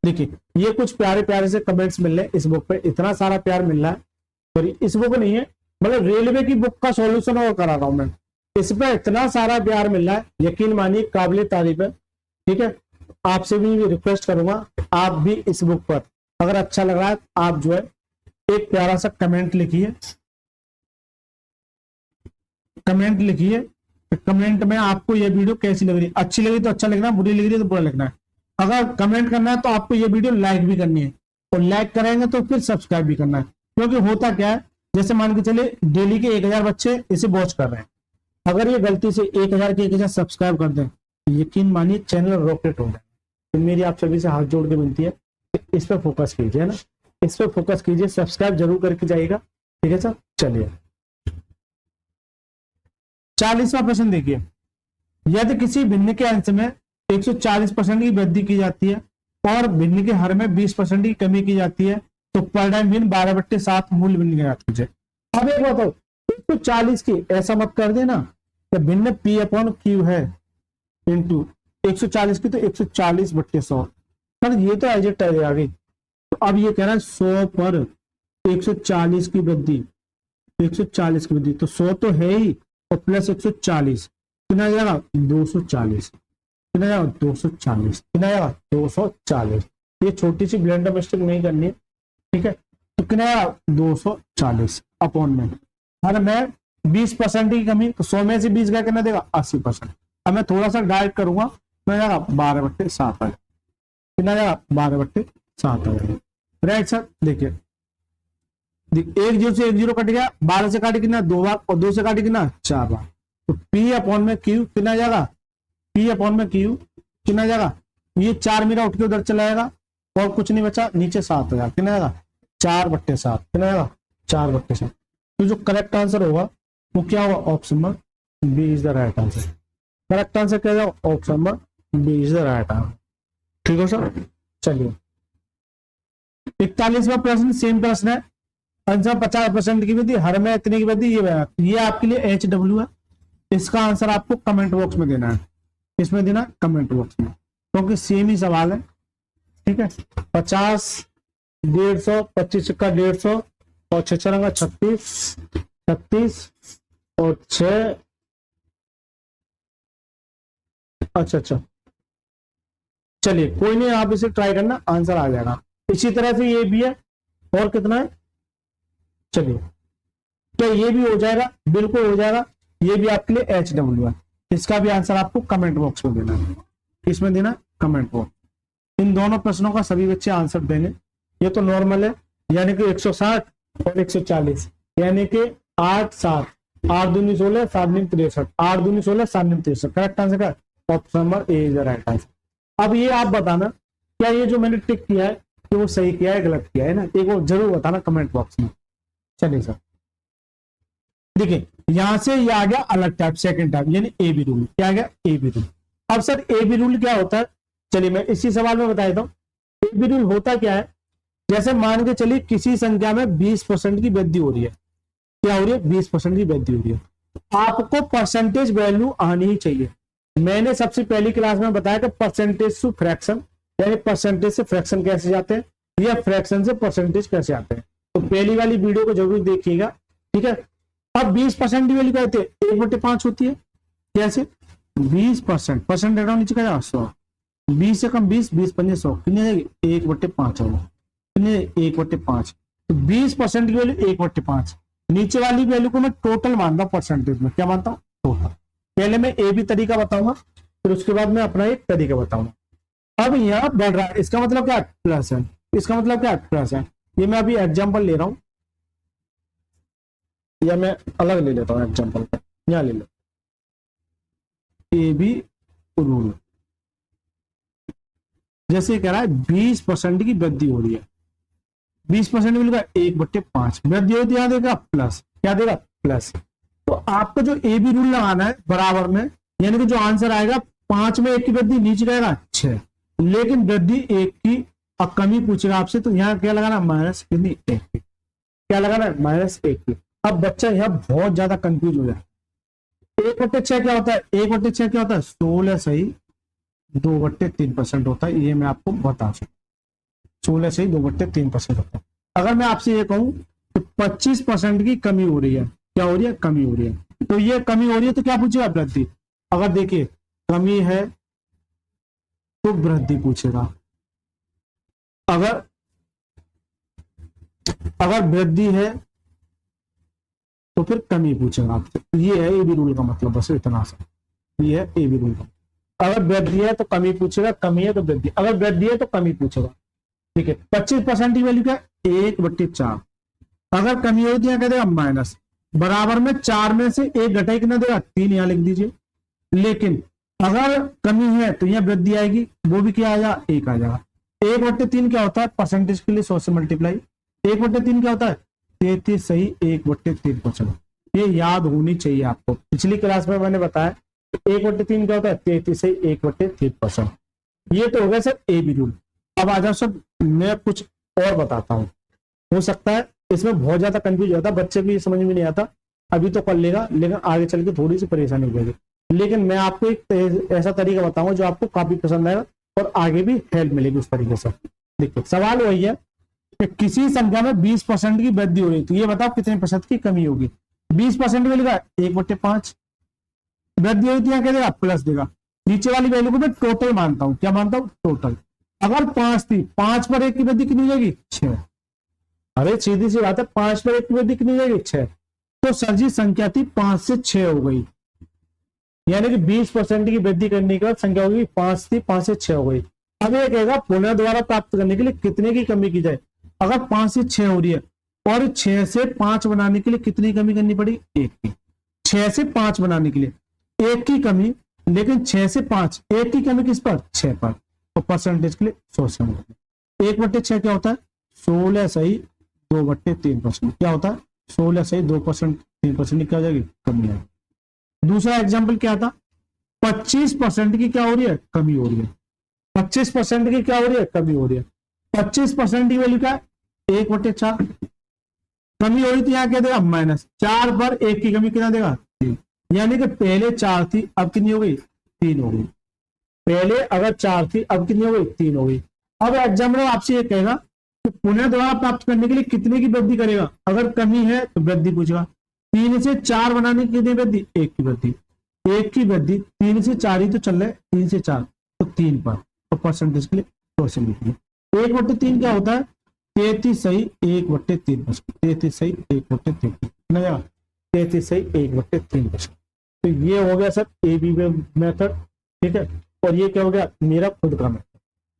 देखिए, ये कुछ प्यारे प्यारे से कमेंट्स मिल रहे हैं इस बुक पे, इतना सारा प्यार मिल रहा है। सॉरी, इस बुक नहीं है, मतलब रेलवे की बुक का सॉल्यूशन और करा रहा हूं मैं। इस पे इतना सारा प्यार मिल रहा है, यकीन मानिए काबिल तारीफ है। ठीक है, आपसे भी रिक्वेस्ट करूंगा, आप भी इस बुक पर अगर अच्छा लग रहा है आप जो है एक प्यारा सा कमेंट लिखिए। कमेंट लिखिए, कमेंट में आपको ये वीडियो कैसी लग रही है। अच्छी लगी तो अच्छा लिखना, बुरी लग रही है तो बुरा लिखना है। अगर कमेंट करना है तो आपको ये वीडियो लाइक भी करनी है, और लाइक करेंगे तो फिर सब्सक्राइब भी करना है। क्योंकि होता क्या है, जैसे मान के चले डेली के 1000 बच्चे इसे वॉच कर रहे हैं, अगर ये गलती से 1000 के 1000 सब्सक्राइब कर दें, यकीन मानिए चैनल रॉकेट हो जाए। तो मेरी आप सभी से हाथ जोड़ के विनती है, इस पर फोकस कीजिए ना, इस पर फोकस कीजिए, सब्सक्राइब जरूर करके जाइएगा। ठीक है सर, चलिए 40वां प्रश्न देखिए। यदि किसी भिन्न के अंश में 140% की वृद्धि की जाती है और भिन्न के हर में 20% की कमी की जाती है, तो परिणाम भिन्न 12/7 मूल भिन्न ज्ञात कीजिए। अब एक बताओ, 140 की ऐसा मत कर देना कि भिन्न P अपॉन Q है इंटू 140 की, तो 140/100। सर ये तो एजेक्ट आ गई। तो अब ये कह रहा है 100 पर 140 की वृद्धि, 140 की वृद्धि, तो 100 तो है ही, और प्लस 140 कितना आ जाएगा? 240। कितना जाएगा? 240। कितना जाएगा? 240। ये छोटी सी ब्लेंडर मिस्टेक नहीं करनी है, ठीक है। तो कितना आएगा? 240 अपॉन में हर में 20% की कमी, तो 100 में से 20 गया, कितना देगा? 80%। अब मैं थोड़ा सा डाइट करूंगा, कितना जाएगा? 12/7 आएगा। कितना जाएगा? 12/7 आएगा, राइट सर। देखिए, 1 0 से 1 0 कट गया, 12 से काटे कितना? 2 बार, और 2 से काटे कितना? 4 बार। तो P अपॉन में Q कितना जाएगा? P अपॉन में Q कितना जाएगा? ये 4 मेरा उठ के उधर चला जाएगा, और कुछ नहीं बचा, नीचे 7 हजार, कितना जाएगा? 4/7। कितना जाएगा? 4/7। तो जो करेक्ट आंसर होगा वो क्या होगा? Option number B is the right answer. Correct answer क्या जाएगा? Option number B is the right answer. ठीक है सर, चलिए 41वां प्रश्न सेम प्रश्न है। आंसर 50% की वृद्धि, हर में इतने की वृद्धि, ये आपके लिए HW है। इसका आंसर आपको कमेंट बॉक्स में देना है, इसमें देना कमेंट बॉक्स में, क्योंकि सेम ही सवाल है। ठीक है, 50, 150, 25 का 150, और 6 रंगा 36, 36 और 6। अच्छा, चलिए कोई नहीं, आप इसे ट्राई करना, आंसर आ जाएगा। इसी तरह से ये भी है, और कितना है? चलिए, क्या ये भी हो जाएगा? बिल्कुल हो जाएगा। ये भी आपके लिए HW है। इसका भी आंसर आपको कमेंट बॉक्स में देना है। इसमें देना कमेंट बॉक्स। इन दोनों प्रश्नों का सभी बच्चे आंसर देंगे। ये तो नॉर्मल है, यानी कि 160 और 140, यानी कि 8 7 8 दूनी 16 7 नीम 63, 8 दूनी 16 7 नीम 63। करेक्ट आंसर का option number A is the right answer. अब ये आप बताना क्या ये जो मैंने टिक किया है कि वो सही किया है गलत किया है ना, एक वो जरूर बताना कमेंट बॉक्स में। चलिए सर, देखिए यहां से ये आ गया अलग टाइप, सेकंड टाइप, यानी ए बी रूल। क्या आ गया? A B rule. अब सर ए बी रूल क्या होता है? चलिए मैं इसी सवाल में बता देता हूँ। ए बी रूल होता क्या है? जैसे मान के चलिए किसी संख्या में 20% की वृद्धि हो रही है। क्या हो रही है? 20% की वृद्धि हो रही है। आपको परसेंटेज वैल्यू आनी ही चाहिए। मैंने सबसे पहली क्लास में बताया कि परसेंटेज टू फ्रैक्शन, यानी परसेंटेज से फ्रैक्शन कैसे जाते हैं या फ्रैक्शन से परसेंटेज कैसे आते हैं। तो पहली वाली वीडियो को जरूर देखिएगा, ठीक है। अब 20% की वैल्यू कहते हैं 1/5 होती है। कैसे? 20% परसेंट हटाओ, नीचे का 100, 20 से कम 20, 20 पंजे 100, कितनी 1/5 होगा, कितने 1/5। तो 20% की वैल्यू 1/5। नीचे वाली वैल्यू को मैं टोटल मानता हूँ परसेंटेज में। क्या मानता हूँ? टोटल। पहले मैं ए बी तरीका बताऊंगा, फिर उसके बाद मैं अपना एक तरीका बताऊंगा। अब यहाँ बढ़ रहा है, इसका मतलब क्या? प्लस है। इसका मतलब क्या? प्लस है। ये मैं अभी एग्जाम्पल ले रहा हूं, या मैं अलग ले लेता हूं एग्जाम्पल। यहाँ ले लो ए बी रूल। जैसे कह रहा है 20% की वृद्धि हो रही है, 20% मिलेगा 1/5 वृद्धि होती है, देगा प्लस। क्या देगा? प्लस। तो आपको जो ए बी रूल लगाना है बराबर में, यानी कि जो आंसर आएगा 5 में 1 की वृद्धि, नीचे रहेगा 6, लेकिन वृद्धि 1 की। अब कमी पूछेगा आपसे, तो यहाँ क्या लगाना? माइनस कितनी? 1 की। क्या लगाना है? -1 की। अब बच्चा यहाँ बहुत ज्यादा कंफ्यूज हो जाए। 1/6 क्या होता है? 1/6 क्या होता है? 16 सही 2/3% होता है। ये मैं आपको बता सकता हूँ, 16 सही 2/3% होता है। अगर मैं आपसे ये कहूं कि 25% की कमी हो रही है, क्या हो रही है? कमी हो रही है। तो ये कमी हो रही है तो क्या पूछेगा? वृद्धि। अगर देखिए कमी है तो वृद्धि पूछेगा, अगर वृद्धि है तो फिर कमी पूछेगा आपसे। ये है ए बी रूल का मतलब, बस इतना सा। ये है ए बी रूल का। अगर वृद्धि है तो कमी पूछेगा, कमी है तो वृद्धि, अगर वृद्धि है तो कमी पूछेगा। ठीक है। 25% की वैल्यू क्या? 1/4। अगर कमी होती है क्या देगा? माइनस। बराबर में 4 में से 1 घटाई कितना देगा? 3। यहां लिख दीजिए। लेकिन अगर कमी है तो यहाँ वृद्धि आएगी, वो भी क्या आ जाएगा? 1 आ जाएगा। 1/3 क्या होता है? परसेंटेज के लिए 100 से मल्टीप्लाई। 1/3 क्या होता है? 33 सही 1/3%। ये याद होनी चाहिए आपको। पिछली क्लास में मैंने बताया 1/3 क्या होता है? 33 सही 1/3%। ये तो हो गया सर ए बी रूल। अब आ जाओ सर, मैं कुछ और बताता हूँ। हो सकता है इसमें बहुत ज्यादा कंफ्यूज होता है, बच्चे भी समझ में नहीं आता। अभी तो कर लेगा, लेकिन आगे चल के थोड़ी सी परेशानी हो जाएगी। लेकिन मैं आपको एक ऐसा तरीका बताऊंगा जो आपको काफी पसंद आएगा और आगे भी हेल्प मिलेगी उस तरीके से। देखिए सवाल वही है कि किसी संख्या में 20% की वृद्धि हो रही है, तो ये बताओ कितने प्रतिशत की कमी होगी? 20% मिलेगा 1/5 वृद्धि होती है, क्या देगा? प्लस देगा। नीचे वाली वैल्यू को मैं टोटल मानता हूं। क्या मानता हूं? टोटल। अगर 5 थी, 5 पर 1 की वृद्धि कितनी हो जाएगी? 6। अरे सीधी सी बात है, 5 पर 1 की वृद्धि कितनी हो जाएगी? 6। तो सर जी संख्या थी 5 से 6 हो गई, यानी कि 20% की वृद्धि करने के बाद संख्या होगी 5 थी, 5 से 6 हो गई। अब ये कहेगा पुनः द्वारा प्राप्त करने के लिए कितने की कमी की जाए? अगर 5 से 6 हो रही है और 6 से 5 बनाने के लिए कितनी कमी करनी पड़ी? 1 की। 6 से 5 बनाने के लिए 1 की कमी, लेकिन 6 से 5 1 की कमी किस पर? 6 पर। तो परसेंटेज के लिए 100 से 1/6 क्या होता है? 16 सही 2/3%। क्या होता है? 16 सही 2%, क्या हो जाएगी? कमी आएगी। दूसरा एग्जाम्पल क्या था? 25% की क्या हो रही है? कमी हो रही है। 25% की क्या हो रही है? कमी हो रही है। 25% की वैल्यू क्या है? 1/4। कमी हो रही थी, यहाँ क्या देगा? -4 पर 1 की कमी कितना देगा? 3। यानी कि पहले 4 थी, अब कितनी हो गई? 3 हो गई। पहले अगर 4 थी, अब कितनी हो गई? 3 हो गई। अब एग्जामिनर आपसे ये कहेगा कि पुनः द्वारा प्राप्त करने के लिए कितने की वृद्धि करेगा? अगर कमी है तो वृद्धि पूछेगा। 3 से 4 बनाने की कितनी वृद्धि? 1 की वृद्धि। 1 की वृद्धि 3 से 4 ही तो चल रहे, 3 से 4 तो 3 पर। तो परसेंटेज के लिए 100 से लिखिए। 1/3 क्या होता है? 33 सही 1/3%, 33 सही 1/3%, कितना जाएगा 33 सही 1/3%। तो ये हो गया सर ए बी मेथड, ठीक है। और ये क्या हो गया मेरा खुद का मेथड,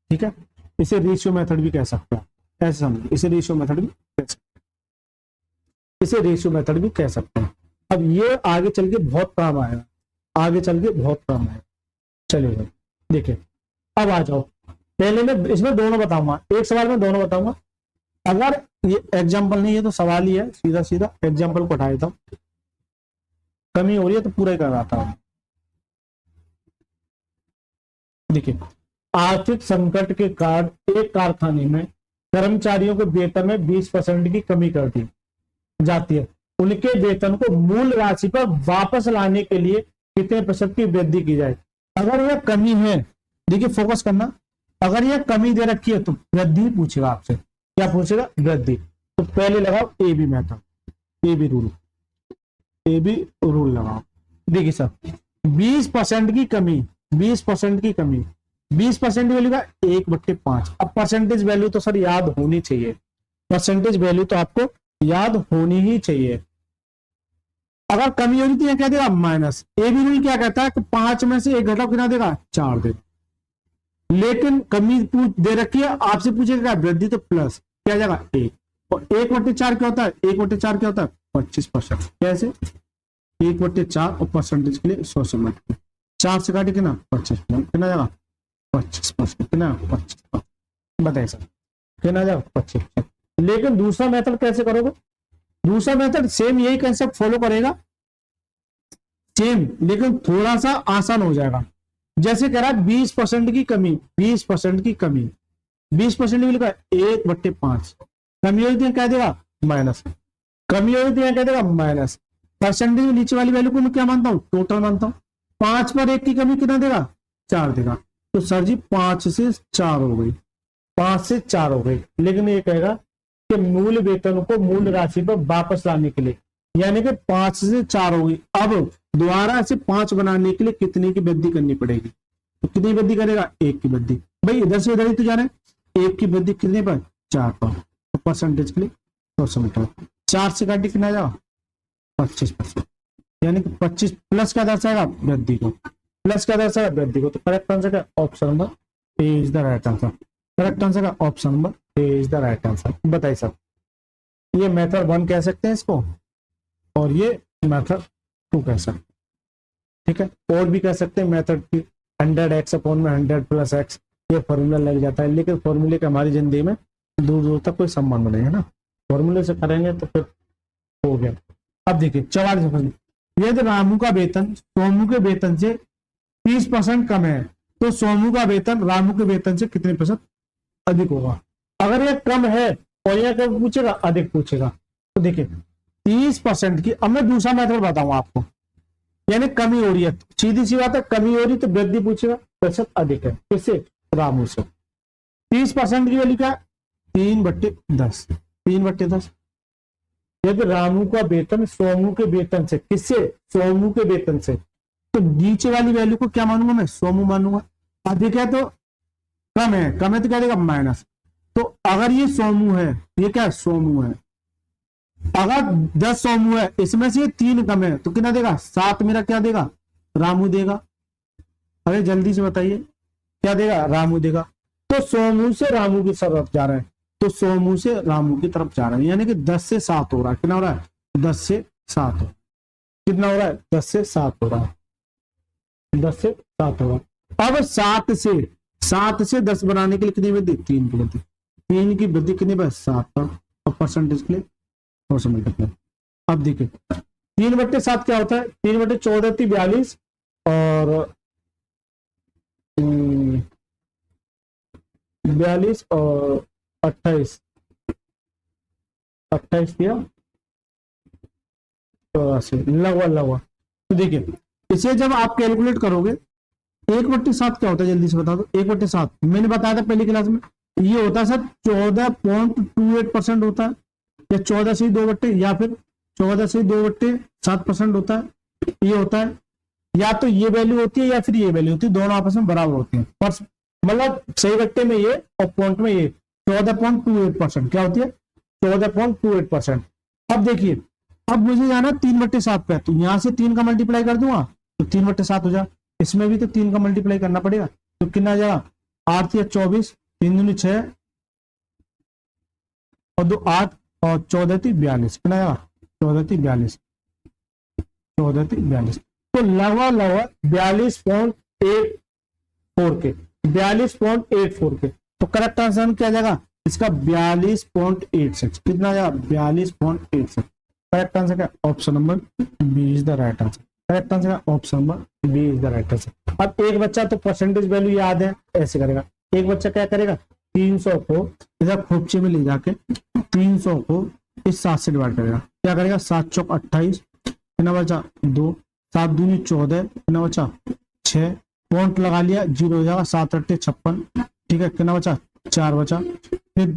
ठीक है। इसे रेशियो मेथड भी कह सकते हैं, ऐसे समझिए, इसे रेशियो मेथड भी कह सकते हैं, इसे रेशियो मेथड भी कह सकते हैं। अब ये आगे चल के बहुत काम आएगा, आगे चल के बहुत काम आएगा। चलिए भाई देखिए, अब आ जाओ, पहले मैं इसमें दोनों बताऊंगा, एक सवाल में दोनों बताऊंगा। अगर ये एग्जाम्पल नहीं है तो सवाल ही है, सीधा सीधा एग्जाम्पल को उठा देता हूं, कमी हो रही है तो पूरा ही करवाता हूं। देखिए, आर्थिक संकट के कारण एक कारखाने में कर्मचारियों के वेतन में 20% की कमी कर दी जाती है। उनके वेतन को मूल राशि पर वापस लाने के लिए कितने प्रतिशत की वृद्धि की जाए। अगर यह कमी है, देखिए फोकस करना, अगर यह कमी दे रखी है तो वृद्धि पूछेगा आपसे, क्या पूछेगा वृद्धि। तो पहले लगाओ A B method, A B rule, A B rule लगाओ। देखिए सर 20% की कमी, 20% की कमी, 20% वैल्यू का 1/5। अब परसेंटेज वैल्यू तो सर याद होनी चाहिए, परसेंटेज वैल्यू तो आपको याद होनी ही चाहिए। अगर कमी होगी तो यह क्या देगा माइनस। ए बी रूल क्या कहता है कि 5 में से एक घटाओ, कितना देगा 4 देगा। लेकिन कमी दे रखी है, आपसे पूछेगा वृद्धि, तो प्लस क्या जाएगा 1। और 1/4 क्या होता है, 1/4 क्या होता है 25%। कैसे 1/4 और परसेंटेज के लिए 100 से मल्टीप्लाई, 4 से काटे कितना 25, कितना जाएगा 25%, कितना 25%, बताइए सर कितना जाएगा 25%। लेकिन दूसरा मेथड कैसे करोगे, दूसरा मेथड सेम यही कंसेप्ट फॉलो करेगा, सेम, लेकिन थोड़ा सा आसान हो जाएगा। जैसे कह रहा है 20% की कमी, 20% की कमी, 20% भी लिखा 1/5, कमी होती है क्या देगा माइनस, कमी होती है क्या देगा माइनस। परसेंटेज में नीचे वाली वैल्यू को मैं क्या मानता हूं टोटल मानता हूं। 5 पर 1 की कमी कितना देगा 4 देगा। तो सर जी 5 से 4 हो गई, 5 से 4 हो गई। लेकिन ये कहेगा कि मूल वेतन को मूल राशि पर वापस लाने के लिए, यानी कि 5 से 4 हो गई। अब दोबारा से 5 बनाने के लिए कितने की वृद्धि करनी पड़ेगी, तो कितनी वृद्धि करेगा 1 की वृद्धि। भाई इधर से उधर ही तो जा रहे हैं, 1 की वृद्धि कितने पर 4 पर, तो परसेंटेज के लिए 100 4 से काटे कितना जाएगा 25%, यानी कि 25 प्लस का दर्शाएगा वृद्धि को, प्लस का दर्शाएगा वृद्धि को। तो करेक्ट आंसर का option number A is the right answer, correct answer का option number A is the right answer. बताइए सर, ये मेथड 1 कह सकते हैं इसको, और ये मेथड 2 कह सकते हैं, ठीक है। और भी कह सकते हैं मेथड की 100x अपॉन में 100 प्लस x, ये फॉर्मूला लग जाता है, लेकिन फॉर्मूले का हमारी जिंदगी में दूर दूर तक कोई संबंध नहीं है ना, फॉर्मूले से करेंगे तो फिर हो गया। अब देखिए 44, यदि रामू का वेतन सोमू के वेतन से 30% कम है तो सोमू का वेतन रामू के वेतन से कितने % अधिक होगा। अगर यह कम है और यह कब पूछेगा अधिक पूछेगा, तो देखिए 30% की, अब मैं दूसरा मेथड बताऊंगा आपको, यानी कमी हो रही है, सीधी सी बात है कमी हो रही तो वृद्धि पूछेगा, प्रतिशत अधिक है किससे रामू से। 30% की वैल्यू क्या 3/10, 3/10। यदि रामू का वेतन सोमू के वेतन से, किससे सोमू के वेतन से, तो नीचे वाली वैल्यू को क्या मानूंगा मैं सोमू मानूंगा। अधिक है तो कम है, कम है तो क्या देगा माइनस। तो अगर ये सोमू है, ये क्या है सोमू है, अगर 10 सोमू है इसमें से 3 कम है तो कितना देगा 7 मेरा क्या देगा रामू देगा। अरे जल्दी से बताइए क्या देगा रामू देगा। तो सोमू से रामू की तरफ जा रहा है, तो सोमू से रामू की तरफ जा रहा है, यानी कि 10 से 7 हो रहा है। कितना हो रहा है 10 से 7 कितना हो रहा है 10 से 7 हो रहा है, 10 से 7 होगा। अब 7 से 10 बनाने के लिए कितनी वृद्धि 3 की वृद्धि, 3 की वृद्धि कितनी पर 7 पर, और परसेंटेज के लिए 100। अब देखिए 3/7 क्या होता है 3/14 = 42 और 42 और 28 दिया 84 लगवा। तो देखिए इसे जब आप कैलकुलेट करोगे 1/7 क्या होता है जल्दी से बता दो। 1/7 मैंने बताया था पहली क्लास में, ये होता है सर 14.28% होता है, या 14 से 2 या फिर 14 से 2/7% होता है, ये होता है। या तो ये वैल्यू होती है या फिर ये वैल्यू होती है, दोनों आपस में बराबर होती हैं, पर मतलब सही बट्टे में ये और पॉइंट में ये 14.28%। क्या होती है? 14.28%। अब देखिए, अब मुझे जाना 3/7 पे, तो यहां से 3 का मल्टीप्लाई कर दूंगा तो 3/7 हो जाए। इसमें भी तो 3 का मल्टीप्लाई करना पड़ेगा, तो कितना आ जाएगा? 8 या 24, 3 दूनी 6 और 2 8 और 14 थी 42। कितना आएगा? 14 थी 42, 14 थी 42। तो लगभग लगभग 42.84 के, 42.84 के। तो करेक्ट आंसर क्या जाएगा इसका? 42.86। कितना जाएगा? 42.86। करेक्ट आंसर क्या? Option number B is the right answer. Correct answer क्या? Option number B is the right answer. अब एक बच्चा तो परसेंटेज वैल्यू याद है, ऐसे करेगा। एक बच्चा क्या करेगा? 300 को इधर खोपचे में ले जाके 300 को इस 7 से डिवाइड करेगा। क्या करेगा? 7 चौक 28, कितना बचा? 2, 7 दूनी 14, कितना बचा? 6, पॉइंट लगा लिया, 0 हो जाएगा, 7 8 56, ठीक है, कितना बचा? 4 बचा, फिर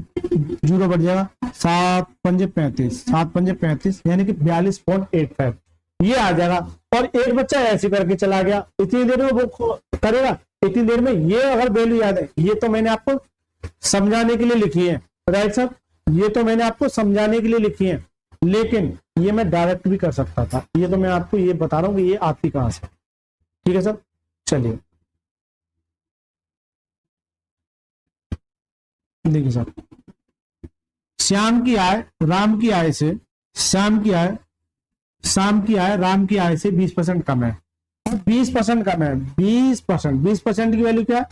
0 बढ़ जाएगा, 7 पंजे 35, 7 पंजे 35, यानी कि 42.85 ये आ जाएगा। और एक बच्चा ऐसे करके चला गया, इतनी देर में वो करेगा, इतनी देर में ये अगर वैल्यू याद है, ये तो मैंने आपको समझाने के लिए लिखी है, राइट सर, ये तो मैंने आपको समझाने के लिए लिखी है, लेकिन ये मैं डायरेक्ट भी कर सकता था। ये तो मैं आपको ये बता रहा हूं कि ये आती कहां से, ठीक है सर। चलिए देखिए सर, श्याम की आय राम की आय से, श्याम की आय राम की आय से 20% कम है। 20% कम है, 20% की वैल्यू क्या है?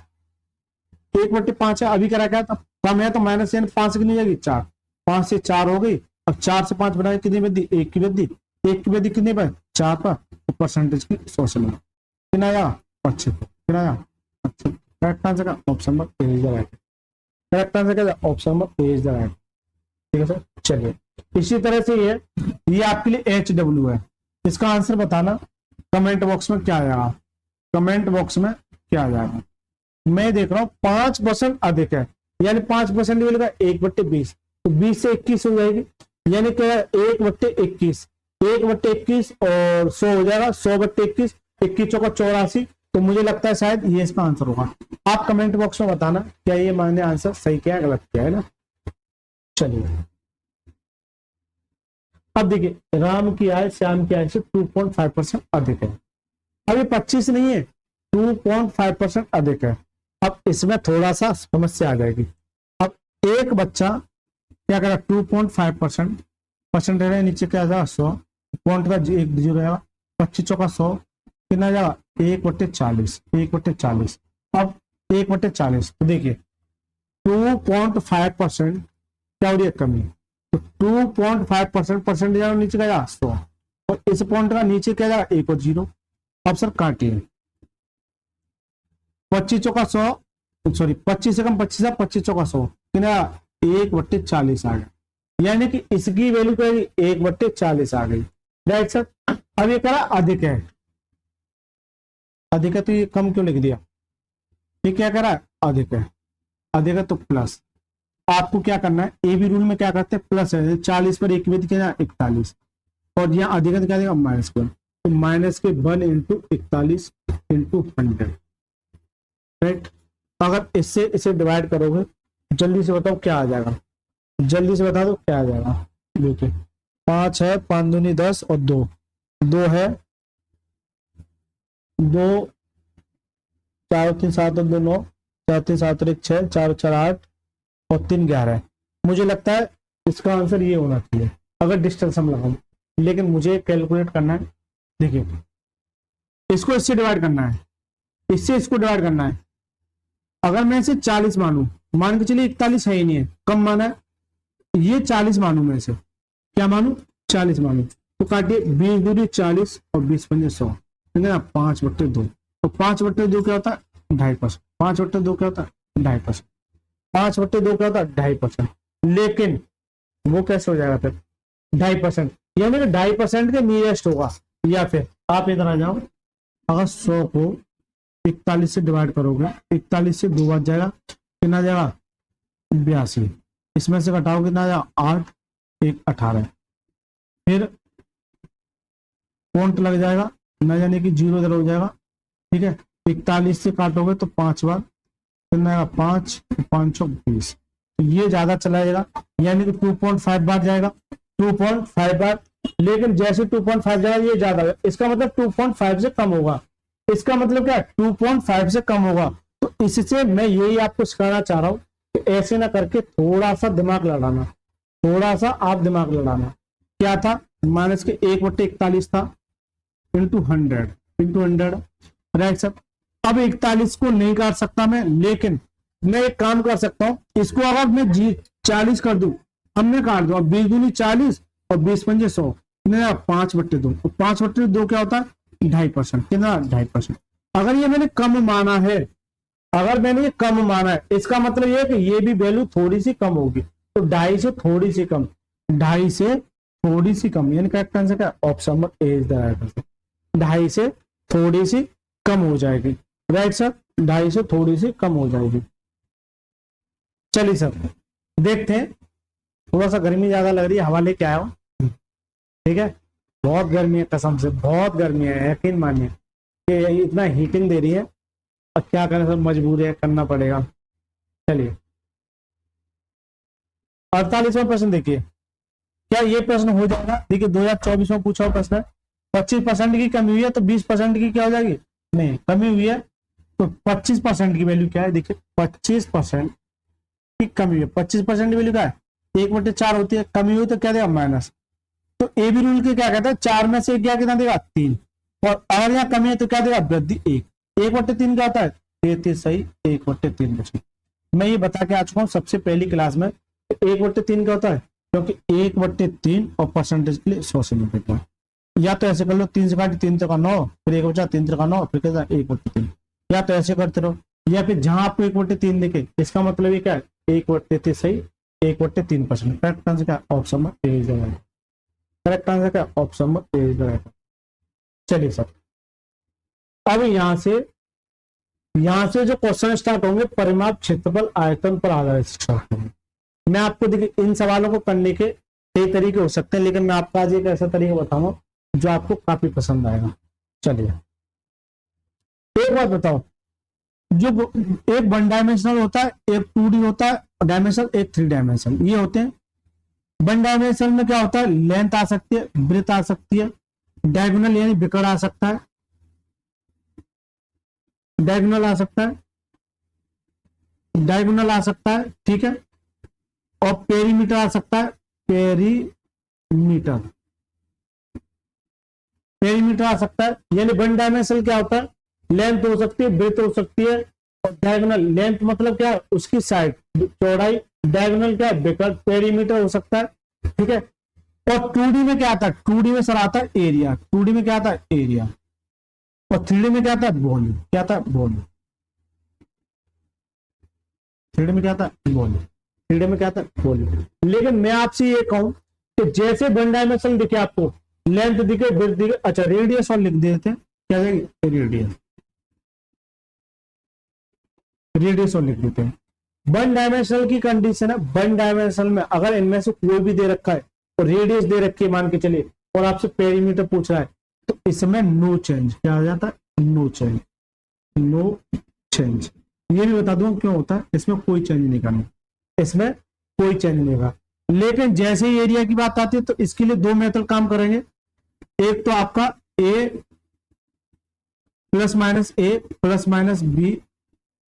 1/5 है। अभी करा क्या था? कम है तो माइनस यानी 5 कितनी जाएगी? 4, 5 से 4 हो गई। अब 4 से 5 बनाए कितनी वृद्धि? 1 की वृद्धि, 1 की वृद्धि कितनी पर? 4 पर, तो परसेंटेज की सोर्स में कितना आया? 25, कितना आया? 25। करेक्ट आंसर का option number A is the right. Correct answer क्या? Option number A is the right, ठीक है सर। चलिए इसी तरह से ये आपके लिए HW है, इसका आंसर बताना कमेंट बॉक्स में क्या आ जाएगा, कमेंट बॉक्स में क्या आ जाएगा। मैं देख रहा हूँ 5% अधिक है, यानी 5% वैल्यू का 1/20, तो 20 से 21 हो जाएगी, यानी क्या? 1/21, 1/21 और 100 हो जाएगा, 100/21, 21 का 84। तो मुझे लगता है शायद ये इसका आंसर होगा। आप कमेंट बॉक्स में बताना क्या ये मैंने आंसर सही किया है गलत किया है ना। चलिए अब देखिए, राम की आय श्याम की आय से 2.5% अधिक है। अब ये 25 नहीं है, 2.5% अधिक है। अब इसमें थोड़ा सा समस्या आ जाएगी। अब एक बच्चा क्या करेगा? 2.5% परसेंटेज है, नीचे क्या जाएगा? 100, पॉइंट का 1 0 रहेगा, 25 चौका 100, कितना जाएगा? 1/40, 1/40। अब 1/40, तो देखिए 2.5% क्या हो रही है? कमी। तो 2.5% परसेंटेज नीचे क्या जाएगा? 100, और इस पॉइंट का नीचे क्या जाएगा? 1 और 0। अब सर काटिए, 25 चौका 100, सॉरी 25 से कम 25 है, 25 चौका 100, कितना? 1/40 आ गया, यानी कि इसकी वैल्यू क्या है? 1/40 आ गई, राइट सर। अब ये कह रहा अधिक है, अधिक है तो ये कम क्यों लिख दिया? ये क्या कह रहा है? अधिक है, अधिक है तो प्लस। आपको क्या करना है? ए बी रूल में क्या करते हैं? प्लस है, 40 पर 1 वृद्धि क्या? 41, और यहाँ अधिक है तो क्या देगा? माइनस के, तो माइनस के 1 × 41 × 100, राइट। अगर इससे इसे डिवाइड करोगे, जल्दी से बताओ क्या आ जाएगा, जल्दी से बता दो क्या आ जाएगा। देखिए 5 है, 5 दूनी 10 और 2 है, 2 4 3 7 और 2 9, 4 3 7 और 1 6, 4 4 8 और 3 11। मुझे लगता है इसका आंसर ये होना चाहिए अगर डिस्टेंस हम लगाऊं, लेकिन मुझे कैलकुलेट करना है। देखिए इसको इससे डिवाइड करना है, इससे इसको डिवाइड करना है। अगर मैं इसे 40 मानूं, मान के चलिए 41 है ही नहीं है, कम माना है, ये 40 मानू मैं इसे, क्या मानू? 40 मानू, तो काटिए 20 दूरी 40 और 20 पंजे 100, ठीक है ना? 5/2, तो 5/2 क्या होता है? 2.5%। 5/2 क्या होता है? 2.5%। 5/2 क्या होता है? 2.5%। लेकिन वो कैसे हो जाएगा फिर? 2.5%, यानी कि 2.5% के नियरेस्ट होगा। या फिर आप इधर आ जाओ, अगर 100 को 41 से डिवाइड करोगे, 41 से 2 बार जाएगा, कितना जाएगा? 82, इसमें से घटाओ कितना जाएगा? 8 1 18, फिर पॉइंट लग जाएगा न, जाने कि 0 इधर हो जाएगा, ठीक है। 41 से काटोगे तो 5 बार, कितना आएगा? 5 5 20, ये ज्यादा चला जाएगा, यानी कि 2.5 बार जाएगा, 2.5 बार। लेकिन जैसे 2.5 जाएगा ये ज्यादा होगा, इसका मतलब 2.5 से कम होगा। इसका मतलब क्या, 2.5 से कम होगा। तो इससे मैं यही आपको सिखाना चाह रहा हूं कि ऐसे ना करके थोड़ा सा दिमाग लड़ाना, थोड़ा सा आप दिमाग लड़ाना। क्या था, माइनस के 1/41 था, इंटू 100, राइट सर। अब 41 को नहीं काट सकता मैं, लेकिन मैं एक काम कर सकता हूं, इसको अगर मैं 40 कर दूं, हमने काट दो, 20 दूनी 40 और 20 पंजे 100, 5/2। 5/2 क्या होता है, 2.5%। कितना, 2.5%। अगर ये मैंने कम माना है, अगर मैंने ये कम माना है, इसका मतलब ये है कि ये भी वैल्यू थोड़ी सी कम होगी। तो 2.5 से थोड़ी सी कम, 2.5 से थोड़ी सी कम, यानी करेक्ट आंसर क्या, option number A is the right answer. 2.5 से थोड़ी सी कम हो जाएगी, राइट सर, 2.5 से थोड़ी सी कम हो जाएगी। चलिए सर देखते हैं, थोड़ा सा गर्मी ज्यादा लग रही है, हवा लेके आया हूं, ठीक है। बहुत गर्मी है, कसम से बहुत गर्मी है, यकीन मानिए कि इतना हीटिंग दे रही है। अब क्या करें सर, मजबूर है, करना पड़ेगा। चलिए 48वां प्रश्न देखिए, क्या ये प्रश्न हो जाएगा। देखिए 2024 में पूछा हुआ प्रश्न है, 25% की कमी हुई है तो 20% की क्या हो जाएगी, नहीं कमी हुई है तो 25% की वैल्यू क्या है, देखिए 25% की कमी हुई है। 25% की वैल्यू क्या है, 1/4 होती है, कमी हुई तो क्या देगा, माइनस। तो ए बी रूल के क्या कहता है, 4 में से क्या कितना देगा, 3। और अगर यहाँ कमी है तो क्या देगा, वृद्धि 1। 1/3 क्या होता है, 33 सही, 1/3 बचे। मैं ये बता के आ चुका हूँ सबसे पहली क्लास में, 1/3 क्या होता है, क्योंकि 1/3 और परसेंटेज के लिए 100 से निकलता है। या तो ऐसे कर लो, 3 से काटे 3 का 9, फिर 1 बचा, 3 का 9, फिर क्या 1/3। या तो ऐसे करते रहो, या फिर जहां आपको 1/3 दिखे, इसका मतलब ये क्या है, 1/3 सही, 1/3%। करेक्ट आंसर क्या, option number A is the right. Correct answer क्या, option number A is the right. चलिए सर, अब यहां से जो क्वेश्चन स्टार्ट होंगे, परिमाप, क्षेत्रफल, आयतन पर आधारित स्टार्ट होंगे। मैं आपको देखिए इन सवालों को करने के कई तरीके हो सकते हैं, लेकिन मैं आपको आज एक ऐसा तरीका बताऊंगा जो आपको काफी पसंद आएगा। चलिए एक बात बताओ, जो एक 1 डायमेंशनल होता है, एक 2D होता है डायमेंशनल, एक 3 डायमेंशनल, ये होते हैं। 1 डायमेंशनल में क्या होता है, लेंथ आ सकती है, ब्रेथ आ सकती है, डायगोनल यानी बिकड़ आ सकता है, डायगोनल आ सकता है, डायगोनल आ सकता है, ठीक है। और पेरीमीटर आ सकता है, पेरीमीटर आ सकता है। यानी 1 डायमेंशनल क्या होता है, लेंथ हो सकती है, ब्रेथ हो सकती है, और डायगोनल, लेंथ मतलब क्या है, उसकी साइड चौड़ाई, डायगोनल क्या है, बिकड़, पेरीमीटर हो सकता है, ठीक है। और 2D में क्या आता है, 2D में सर आता है एरिया, 2D में क्या आता है, एरिया। और 3D में क्या आता है, वॉल्यूम। क्या आता है, वॉल्यूम। 3D में क्या आता है, वॉल्यूम। 3D में क्या आता है, वॉल्यूम। लेकिन मैं आपसे ये कहूं कि जैसे 1 डायमेंशन दिखे आपको, लेंथ दिखे, ब्रेथ दिखे, अच्छा रेडियस और लिख देते हैं, क्या जाएगी, रेडियस और लिख देते हैं। 1 डायमेंशनल की कंडीशन है, 1 डायमेंशनल में अगर इनमें से कोई भी दे रखा है और रेडियस दे रखी है मान के चलिए, और आपसे पेरीमीटर पूछ रहा है, तो इसमें नो चेंज। क्या आ जाता है, नो चेंज, नो चेंज। ये भी बता दूं क्यों होता है, इसमें कोई चेंज नहीं करना, इसमें कोई चेंज नहीं होगा। लेकिन जैसे ही एरिया की बात आती है तो इसके लिए 2 मेथड काम करेंगे। एक तो आपका a plus minus b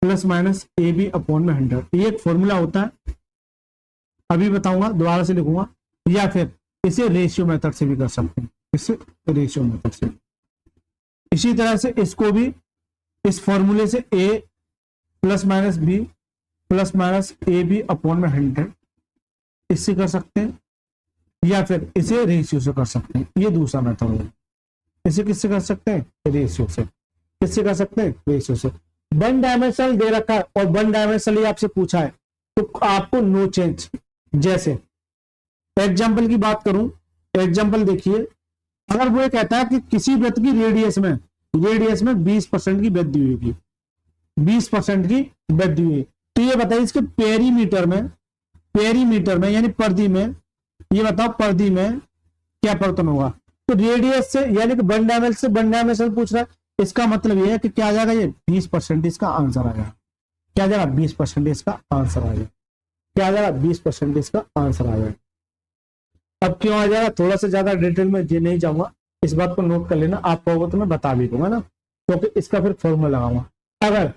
plus minus a b upon में 100, ये एक फॉर्मूला होता है, अभी बताऊंगा, दोबारा से लिखूंगा। या फिर इसे रेशियो मेथड से भी कर सकते हैं, इसे रेशियो मेथड से। इसी तरह से इसको भी इस फॉर्मूले से a plus minus b plus minus a b upon में 100, इससे कर सकते हैं, या फिर इसे रेशियो से कर सकते हैं। ये दूसरा मेथड है। इसे किससे कर सकते हैं, रेशियो से। किससे कर सकते हैं, रेशियो से। 1 डायमेंशनल दे रखा है और 1 डायमेंशनल ही आपसे पूछा है, तो आपको नो चेंज। जैसे एग्जाम्पल की बात करूं, एग्जाम्पल देखिए, अगर वो ये कहता है कि किसी वृत्त की रेडियस में 20% की वृद्धि हुई, 20% की वृद्धि हुई, तो ये बताइए इसके पेरीमीटर में यानी परिधि में, ये बताओ परिधि में क्या परिवर्तन होगा। तो रेडियस से यानी कि 1 डायमेंशन से 1 डायमेंशन पूछ रहा है, इसका मतलब ये है कि क्या आ जाएगा, ये 20% इसका आंसर आ जाएगा। क्या आ जाएगा, 20% इसका आंसर आ जाएगा। क्या आ जाएगा 20% इसका आंसर आ जाएगा। अब क्यों आ जाएगा, थोड़ा सा ज्यादा डिटेल में ये नहीं जाऊंगा, इस बात को नोट कर लेना, आप कहोगे तो मैं बता भी दूंगा ना, क्योंकि इसका फिर फॉर्मूला लगाऊंगा। अगर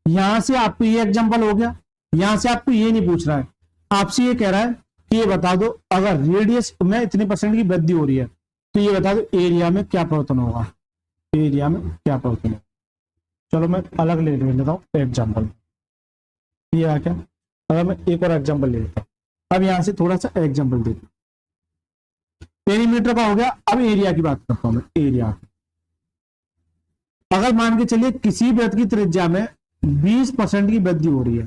यहां से आपको ये एग्जांपल हो गया, यहां से आपको ये नहीं पूछ रहा है, आपसे ये कह रहा है कि ये बता दो अगर रेडियस में इतने परसेंट की वृद्धि हो रही है तो ये बता दो एरिया में क्या परिवर्तन होगा, एरिया में क्या परिवर्तन होगा। चलो मैं अलग ले लेता हूँ एग्जाम्पल, ये आ क्या, अगर मैं एक और एग्जाम्पल ले लेता हूँ। अब यहां से थोड़ा सा एग्जाम्पल देता हूँ, पेरीमीटर का हो गया। अब एरिया की बात करता हूं मैं, एरिया अगर मान के चलिए किसी वृत्त की त्रिज्या में 20% की वृद्धि हो रही है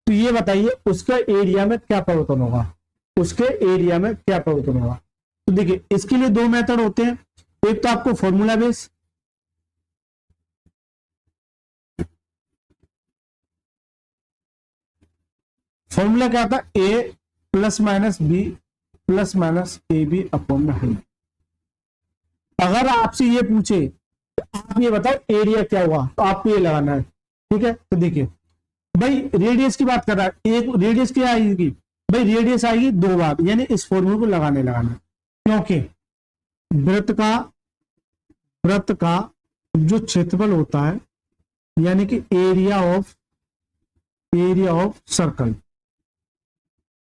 तो ये बताइए उसका एरिया में क्या परिवर्तन होगा, उसके एरिया में क्या परिवर्तन होगा। तो देखिए इसके लिए दो मेथड होते हैं, एक तो आपको फॉर्मूला बेस, फॉर्मूला क्या था, a plus minus b plus minus a b upon में 100। अगर आपसे ये पूछे तो आप ये बताओ एरिया क्या हुआ, तो आपको ये लगाना है, ठीक है। तो देखिए भाई रेडियस की बात कर रहा है, एक रेडियस क्या आएगी भाई, रेडियस आएगी 2 बार, यानी इस फॉर्मूले को लगाना, क्योंकि वृत्त का जो क्षेत्रफल होता है यानी कि एरिया ऑफ सर्कल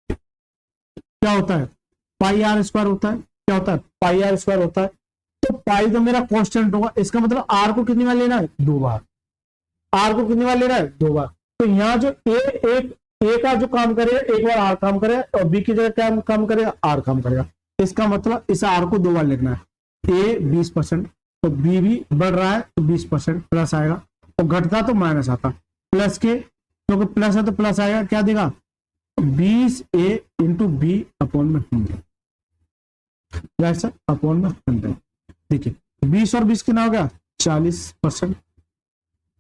क्या होता है, पाई आर स्क्वायर होता है। क्या होता है, पाई आर स्क्वायर होता है। तो पाई तो मेरा कांस्टेंट होगा, इसका मतलब आर को कितनी बार लेना है, 2 बार। आर को कितनी बार लेना है, 2 बार। तो यहाँ जो ए का जो काम करेगा एक बार आर काम करेगा, और बी की जगह क्या काम करेगा, आर काम करेगा। इसका मतलब इस आर को 2 बार लिखना है। ए 20%, तो बी भी बढ़ रहा है तो 20% प्लस आएगा, और घटता तो माइनस आता, प्लस के क्योंकि प्लस है तो प्लस आएगा, क्या देगा 20A इंटू बी अपॉन में 100 अपॉन में 100। देखिए 20 और 20 कितना हो गया 40%।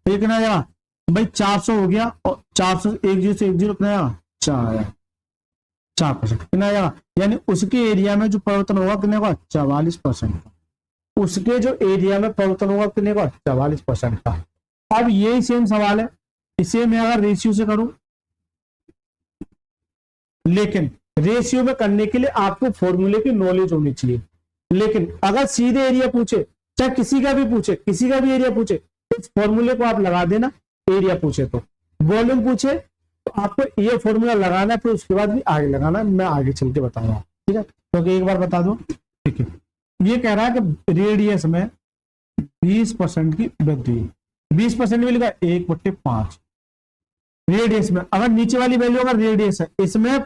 ये कितना आएगा भाई 400 हो गया, और 400 एक जीरो से एक जीरो कितना आएगा 4% कितना आएगा, यानी उसके एरिया में जो परिवर्तन होगा कितने का 44%। उसके जो एरिया में परिवर्तन होगा कितने का 44% का। अब यही सेम सवाल है, इसे मैं अगर रेशियो से करूं, लेकिन रेशियो में करने के लिए आपको फॉर्मूले की नॉलेज होनी चाहिए। लेकिन अगर सीधे एरिया पूछे, चाहे किसी का भी एरिया पूछे, इस फॉर्मूले को आप लगा देना। एरिया पूछे तो, वॉल्यूम पूछे तो आपको ये फॉर्मूला लगाना है, फिर उसके बाद भी आगे लगाना है। मैं आगे चल के बताऊंगा, ठीक है। क्योंकि एक बार बता दो, ठीक है। ये कह रहा है कि रेडियस में 20% की वृद्धि, 20% भी लिखा 1/5 रेडियस में। अगर नीचे वाली वैल्यू अगर रेडियस है, इसमें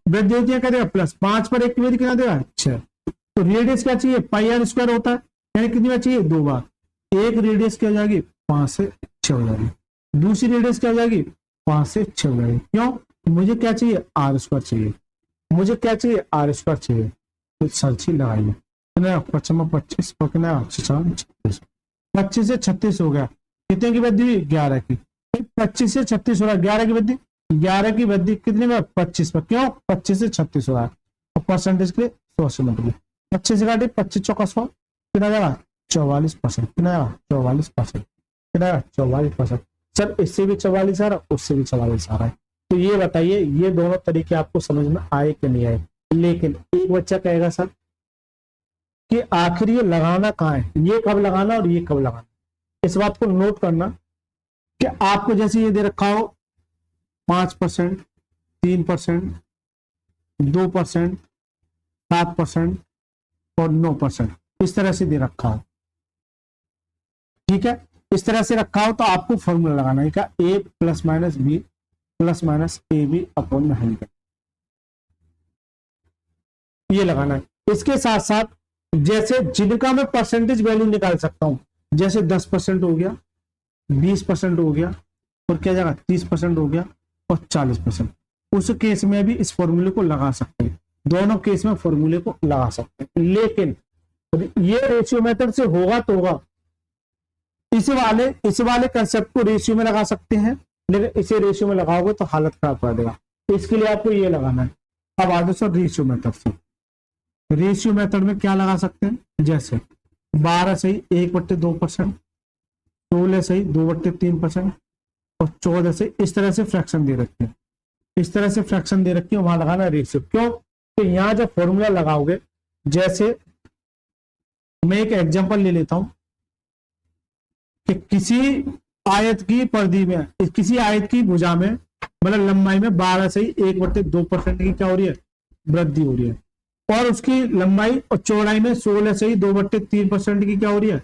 वृद्धि होती है क्या देगा प्लस, 5 पर 1 की वृद्धि कितना देगा 6। तो रेडियस क्या चाहिए, पाई आर स्क्वायर होता है, यानी कितनी बार चाहिए 2 बार। एक रेडियस क्या हो जाएगी 5 से 6 हो जाएगी, दूसरी रेडियस क्या हो जाएगी 5 से 6 हो जाएगी। क्यों, मुझे क्या चाहिए आर स्क्वायर चाहिए, मुझे क्या चाहिए आर स्क्वायर चाहिए। तो सर्च ही लगाइए, 25 पकना 25 से 36 हो गया, कितने की वृद्धि हुई 11 की। 25 से 36 हो रहा है, 11 की वृद्धि, 11 की वृद्धि कितने में 25 पर, क्यों 25 से 36 हो रहा है, और परसेंटेज के लिए 100 से मतलब 25 से काटे 25 चौका 100 कितना जाएगा 44%, कितना जाएगा 44%, कितना जाएगा 44%। सर इससे भी 44 आ रहा है, उससे भी 44 आ रहा है। तो ये बताइए ये दोनों तरीके आपको समझ में आए कि नहीं आए। लेकिन एक बच्चा कहेगा सर कि आखिर ये लगाना कहाँ है, ये कब लगाना और ये कब लगाना। इस बात को नोट करना कि आपको जैसे ये दे रखा हो 5%, 3%, 2%, 7% और 9%, इस तरह से दे रखा हो, ठीक है। इस तरह से रखा हो तो आपको फॉर्मूला लगाना है क्या, a plus minus b plus minus a b upon में 100, ये लगाना है। इसके साथ साथ जैसे जिनका मैं परसेंटेज वैल्यू निकाल सकता हूं, जैसे 10% हो गया, 20% हो गया, और क्या जाएगा 30% हो गया, और 40%, उस केस में भी इस फॉर्मूले को लगा सकते हैं। दोनों केस में फॉर्मूले को लगा सकते हैं। लेकिन ये रेशियो मेथड से होगा तो होगा, इस वाले कंसेप्ट को रेशियो में लगा सकते हैं, लेकिन इसे रेशियो में लगाओगे तो हालत खराब कर देगा। इसके लिए आपको ये लगाना है। अब आगे सर रेशियो मेथड से, रेशियो मेथड में क्या लगा सकते हैं, जैसे 12 सही 1/2%, 16 सही 2/3%, और 14 से, इस तरह से फ्रैक्शन दे रखते हैं। इस तरह से फ्रैक्शन दे रखी है, वहां लगाना रेशियो। क्यों? तो यहां जब फॉर्मूला लगाओगे, जैसे मैं एक एग्जांपल ले लेता हूं कि किसी आयत की परिधि में, किसी आयत की भुजा में, मतलब लंबाई में 12 से 1/2% की क्या हो रही है, वृद्धि हो रही है, और उसकी लंबाई और चौड़ाई में 16 से 2/3% की क्या हो रही है,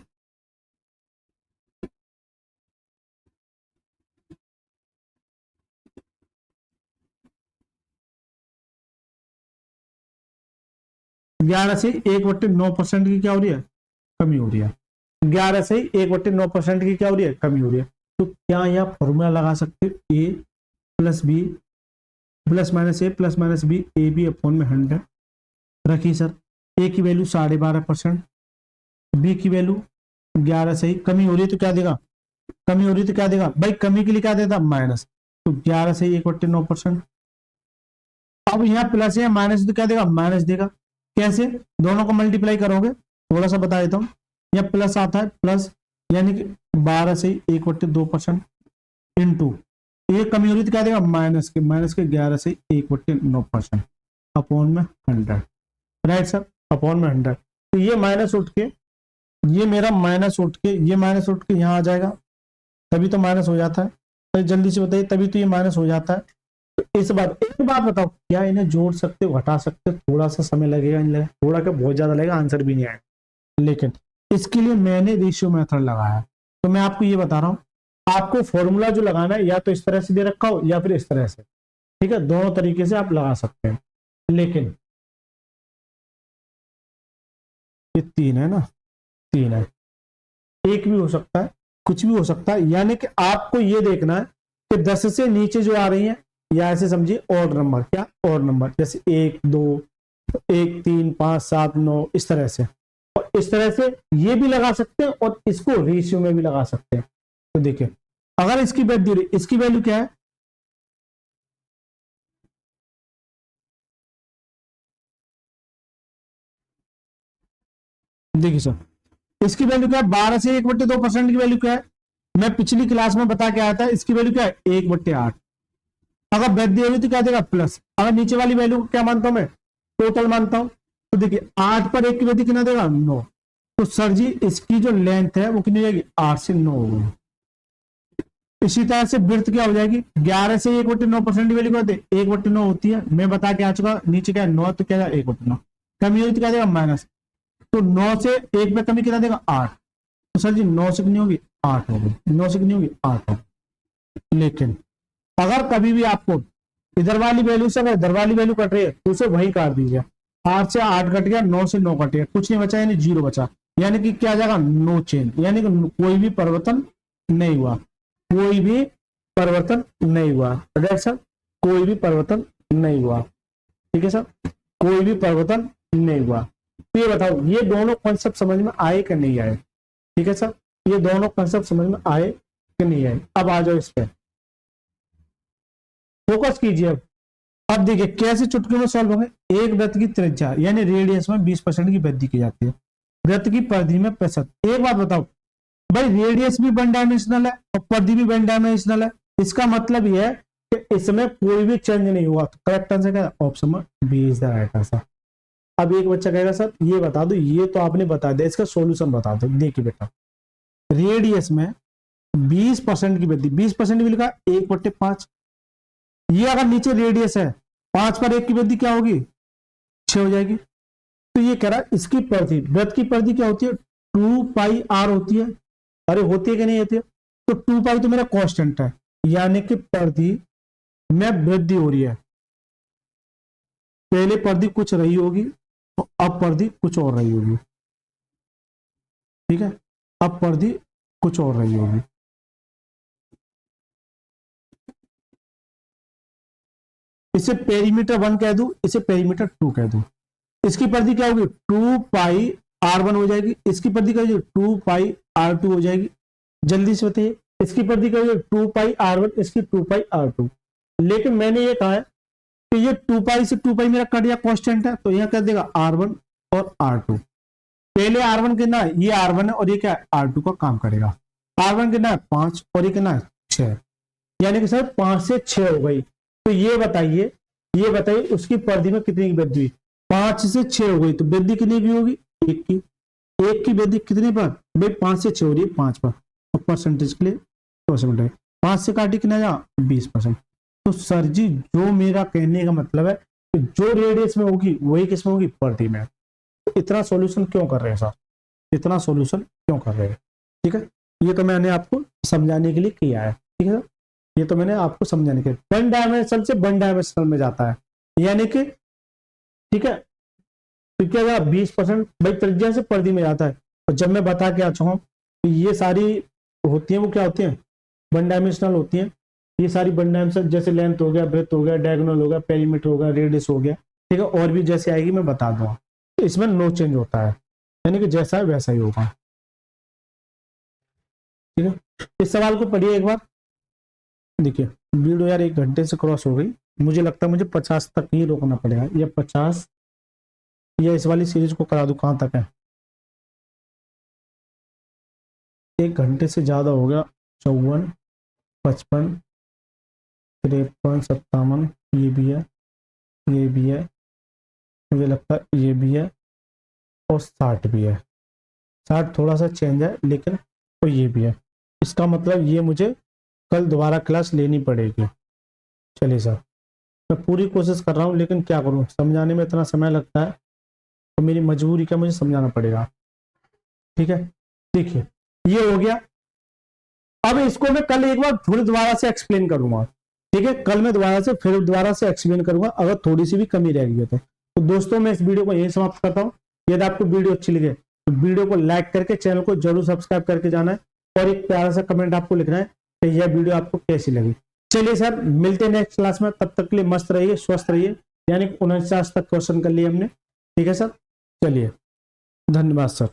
11 से 1/9% की क्या हो रही है, कमी हो रही है। 11 से 1/9% की क्या हो रही है, कमी हो रही है। तो क्या यहाँ फॉर्मूला लगा सकते हो, a plus b plus minus a plus minus b, a b upon में 100 रखी सर। ए की वैल्यू 12.5%, बी की वैल्यू 11 से ही कमी हो रही है तो क्या देगा, कमी हो रही है तो क्या देगा भाई, कमी के लिए क्या देता माइनस, तो 11 से 1/9%। अब यहाँ प्लस है माइनस तो क्या देगा, माइनस देगा। कैसे? दोनों को मल्टीप्लाई करोगे, थोड़ा सा बता देता हूँ। यहाँ प्लस आता है, प्लस यानी कि 12 से 1/2% इंटू ये कमी हो रही तो क्या देगा, माइनस के 11 से 1/9% अपॉन में 100, राइट सर, अपॉन में 100। तो ये माइनस उठ के, ये मेरा माइनस उठ के, ये माइनस उठ के यहाँ आ जाएगा, तभी तो माइनस हो जाता है। तो जल्दी से बताइए, तभी तो ये माइनस हो जाता है। तो इस बात, एक बात बताओ, क्या इन्हें जोड़ सकते हो, घटा सकते हो? थोड़ा सा समय लगेगा, इन लगेगा थोड़ा, क्या बहुत ज्यादा लगेगा, आंसर भी नहीं आएगा। लेकिन इसके लिए मैंने रेशियो मेथड लगाया। तो मैं आपको ये बता रहा हूँ, आपको फॉर्मूला जो लगाना है, या तो इस तरह से दे रखा हो या फिर इस तरह से, ठीक है, दोनों तरीके से आप लगा सकते हैं। लेकिन ये 3 है ना, 3 है, एक भी हो सकता है, कुछ भी हो सकता है। यानी कि आपको ये देखना है कि 10 से नीचे जो आ रही है, या ऐसे समझिए ऑड नंबर, क्या ऑड नंबर, जैसे 1 2 1 3 5 7 9, इस तरह से। और इस तरह से ये भी लगा सकते हैं और इसको रेशियो में भी लगा सकते हैं। तो देखिए, अगर इसकी वैल्यू, इसकी वैल्यू क्या है, देखिए सर, इसकी वैल्यू क्या है, 12 से 1/2% की वैल्यू क्या है, मैं पिछली क्लास में बता के आया था, इसकी वैल्यू क्या है, 1/8। अगर वृद्धि होगी तो क्या देगा, प्लस। अगर नीचे वाली वैल्यू को क्या मानता हूं मैं, टोटल मानता हूं, तो देखिए 8 पर 1 की वृद्धि कितना देगा, 9। तो सर जी इसकी जो लेंथ है वो कितनी जाएगी, 8 से 9 होगी। इसी तरह से वृत्त क्या हो जाएगी, 11 से 1/9% की वैल्यू क्या होती है, 1/9 होती है, मैं बता के आ चुका। नीचे क्या है, 9, तो क्या है 1/9, कमी हुई तो क्या देगा, माइनस। तो 9 से 1 में कमी कितना देगा, 8। तो सर जी 9 से कितनी होगी, 8 होगी, 9 से कितनी होगी, 8 होगी। लेकिन अगर कभी भी आपको इधर वाली वैल्यू से अगर इधर वाली वैल्यू कट रही है, तो उसे वही काट दीजिए। 8 से 8 कट गया, 9 से 9 कट गया, कुछ नहीं बचा, यानी 0 बचा। यानी कि क्या आ जाएगा, नो चेंज, यानी कि कोई भी परिवर्तन नहीं हुआ, कोई भी परिवर्तन नहीं हुआ। राइट सर, कोई भी परिवर्तन नहीं हुआ। ठीक है सर, कोई भी परिवर्तन नहीं हुआ। तो ये बताओ, ये दोनों कॉन्सेप्ट समझ में आए कि नहीं आए? ठीक है सर, ये दोनों कॉन्सेप्ट समझ में आए कि नहीं आए? अब आ जाओ इस पे, फोकस कीजिए। अब देखिए कैसे चुटकी में सॉल्व होंगे। एक वृत्त की त्रिज्या यानी रेडियस में 20% की वृद्धि की जाती है, वृत्त की परिधि में प्रतिशत। एक बात बताओ भाई, रेडियस भी 1 डायमेंशनल है और परिधि भी 1 डायमेंशनल है, इसका मतलब यह है कि इसमें कोई भी चेंज नहीं हुआ। तो करेक्ट आंसर क्या है, option B is the right answer. अब एक बच्चा कहेगा सर ये बता दो, ये तो आपने बता दिया, इसका सॉल्यूशन बता दो। देखिए बेटा, रेडियस में 20% की वृद्धि, 20% भी लिखा 1/5। ये अगर नीचे रेडियस है, 5 पर 1 की वृद्धि क्या होगी, 6 हो जाएगी। तो ये कह रहा है इसकी परिधि, वृत्त की परिधि क्या होती है, 2πr होती है। अरे होती है कि नहीं होती है? तो 2π तो मेरा कांस्टेंट है, यानी कि परिधि में वृद्धि हो रही है। पहले परिधि कुछ रही होगी, अब परिधि कुछ और रही होगी। ठीक है, अब परिधि कुछ और रही होगी। इसे पेरीमीटर 1 कह दूं, इसे पेरीमीटर 2 कह दूं। इसकी परिधि क्या होगी, 2πr1 हो जाएगी। इसकी परिधि क्या होगी, 2πr2 हो जाएगी। जल्दी से बताइए, इसकी परिधि क्या होगी, 2πr1, इसकी 2πr2। लेकिन मैंने ये कहा है कि ये 2π से 2π मेरा कट या कांस्टेंट है, तो यहां कर देगा r1 और r2। पहले r1 कितना है, ये r1 है और ये क्या है, r2 का काम करेगा। r1 कितना है 5 और ये कितना है 6, यानी कि सर 5 से 6 हो गई। तो ये बताइए उसकी परिधि में कितनी की वृद्धि हुई? 5 से 6 हो गई, तो वृद्धि कितनी की होगी? 1 की। 1 की वृद्धि कितने पर भाई? 5 से 6 हो रही है 5 पर, और परसेंटेज के लिए 2 5 से काटी कितना जा? 20%। तो सर जी जो मेरा कहने का मतलब है कि जो रेडियस में होगी वही किस में होगी? परिधि में। तो इतना सॉल्यूशन क्यों कर रहे हैं सर? इतना सॉल्यूशन क्यों कर रहे हैं? ठीक है, ये तो मैंने आपको समझाने के लिए किया है। ठीक है, ये तो मैंने आपको समझाने के लिए, वन डायमेंशनल से वन डायमेंशनल में जाता है, यानी कि ठीक है, तो क्या 20% भाई त्रिज्या से परिधि में जाता है। और जब मैं बता के आता हूँ तो ये सारी होती है, वो क्या होती है? वन डायमेंशनल होती है। ये सारी वन डायमेंशनल, जैसे लेंथ हो गया, ब्रेथ हो गया, डायगोनल हो गया, पेरीमीटर हो गया, रेडियस हो गया, ठीक है, और भी जैसे आएगी मैं बता दूंगा। तो इसमें नो चेंज होता है, यानी कि जैसा है वैसा ही होगा। ठीक है, इस सवाल को पढ़िए एक बार। देखिए वीडियो यार 1 घंटे से क्रॉस हो गई, मुझे लगता है मुझे 50 तक ही रोकना पड़ेगा, या 50, या इस वाली सीरीज को करा दूं, कहां तक है? 1 घंटे से ज्यादा हो गया। 54, 55, 53, 57, ये भी है, ये भी है, मुझे लगता है ये भी है, और 60 भी है। 60 थोड़ा सा चेंज है, लेकिन तो ये भी है। इसका मतलब ये मुझे कल दोबारा क्लास लेनी पड़ेगी। चलिए सर, मैं पूरी कोशिश कर रहा हूँ, लेकिन क्या करूँ, समझाने में इतना समय लगता है, तो मेरी मजबूरी का मुझे समझाना पड़ेगा। ठीक है, देखिए ये हो गया। अब इसको मैं कल एक बार फिर दोबारा से एक्सप्लेन करूंगा। ठीक है, कल मैं दोबारा से एक्सप्लेन करूंगा, अगर थोड़ी सी भी कमी रह गई तो दोस्तों मैं इस वीडियो को यहीं समाप्त करता हूँ। यदि आपको वीडियो अच्छी लगे तो वीडियो को लाइक करके चैनल को जरूर सब्सक्राइब करके जाना है, और एक प्यारा सा कमेंट आपको लिखना है कि यह वीडियो आपको कैसी लगी। चलिए सर, मिलते हैं नेक्स्ट क्लास में, तब तक के लिए मस्त रहिए, स्वस्थ रहिए। यानी 49 तक क्वेश्चन कर लिए हमने। ठीक है सर, चलिए, धन्यवाद सर।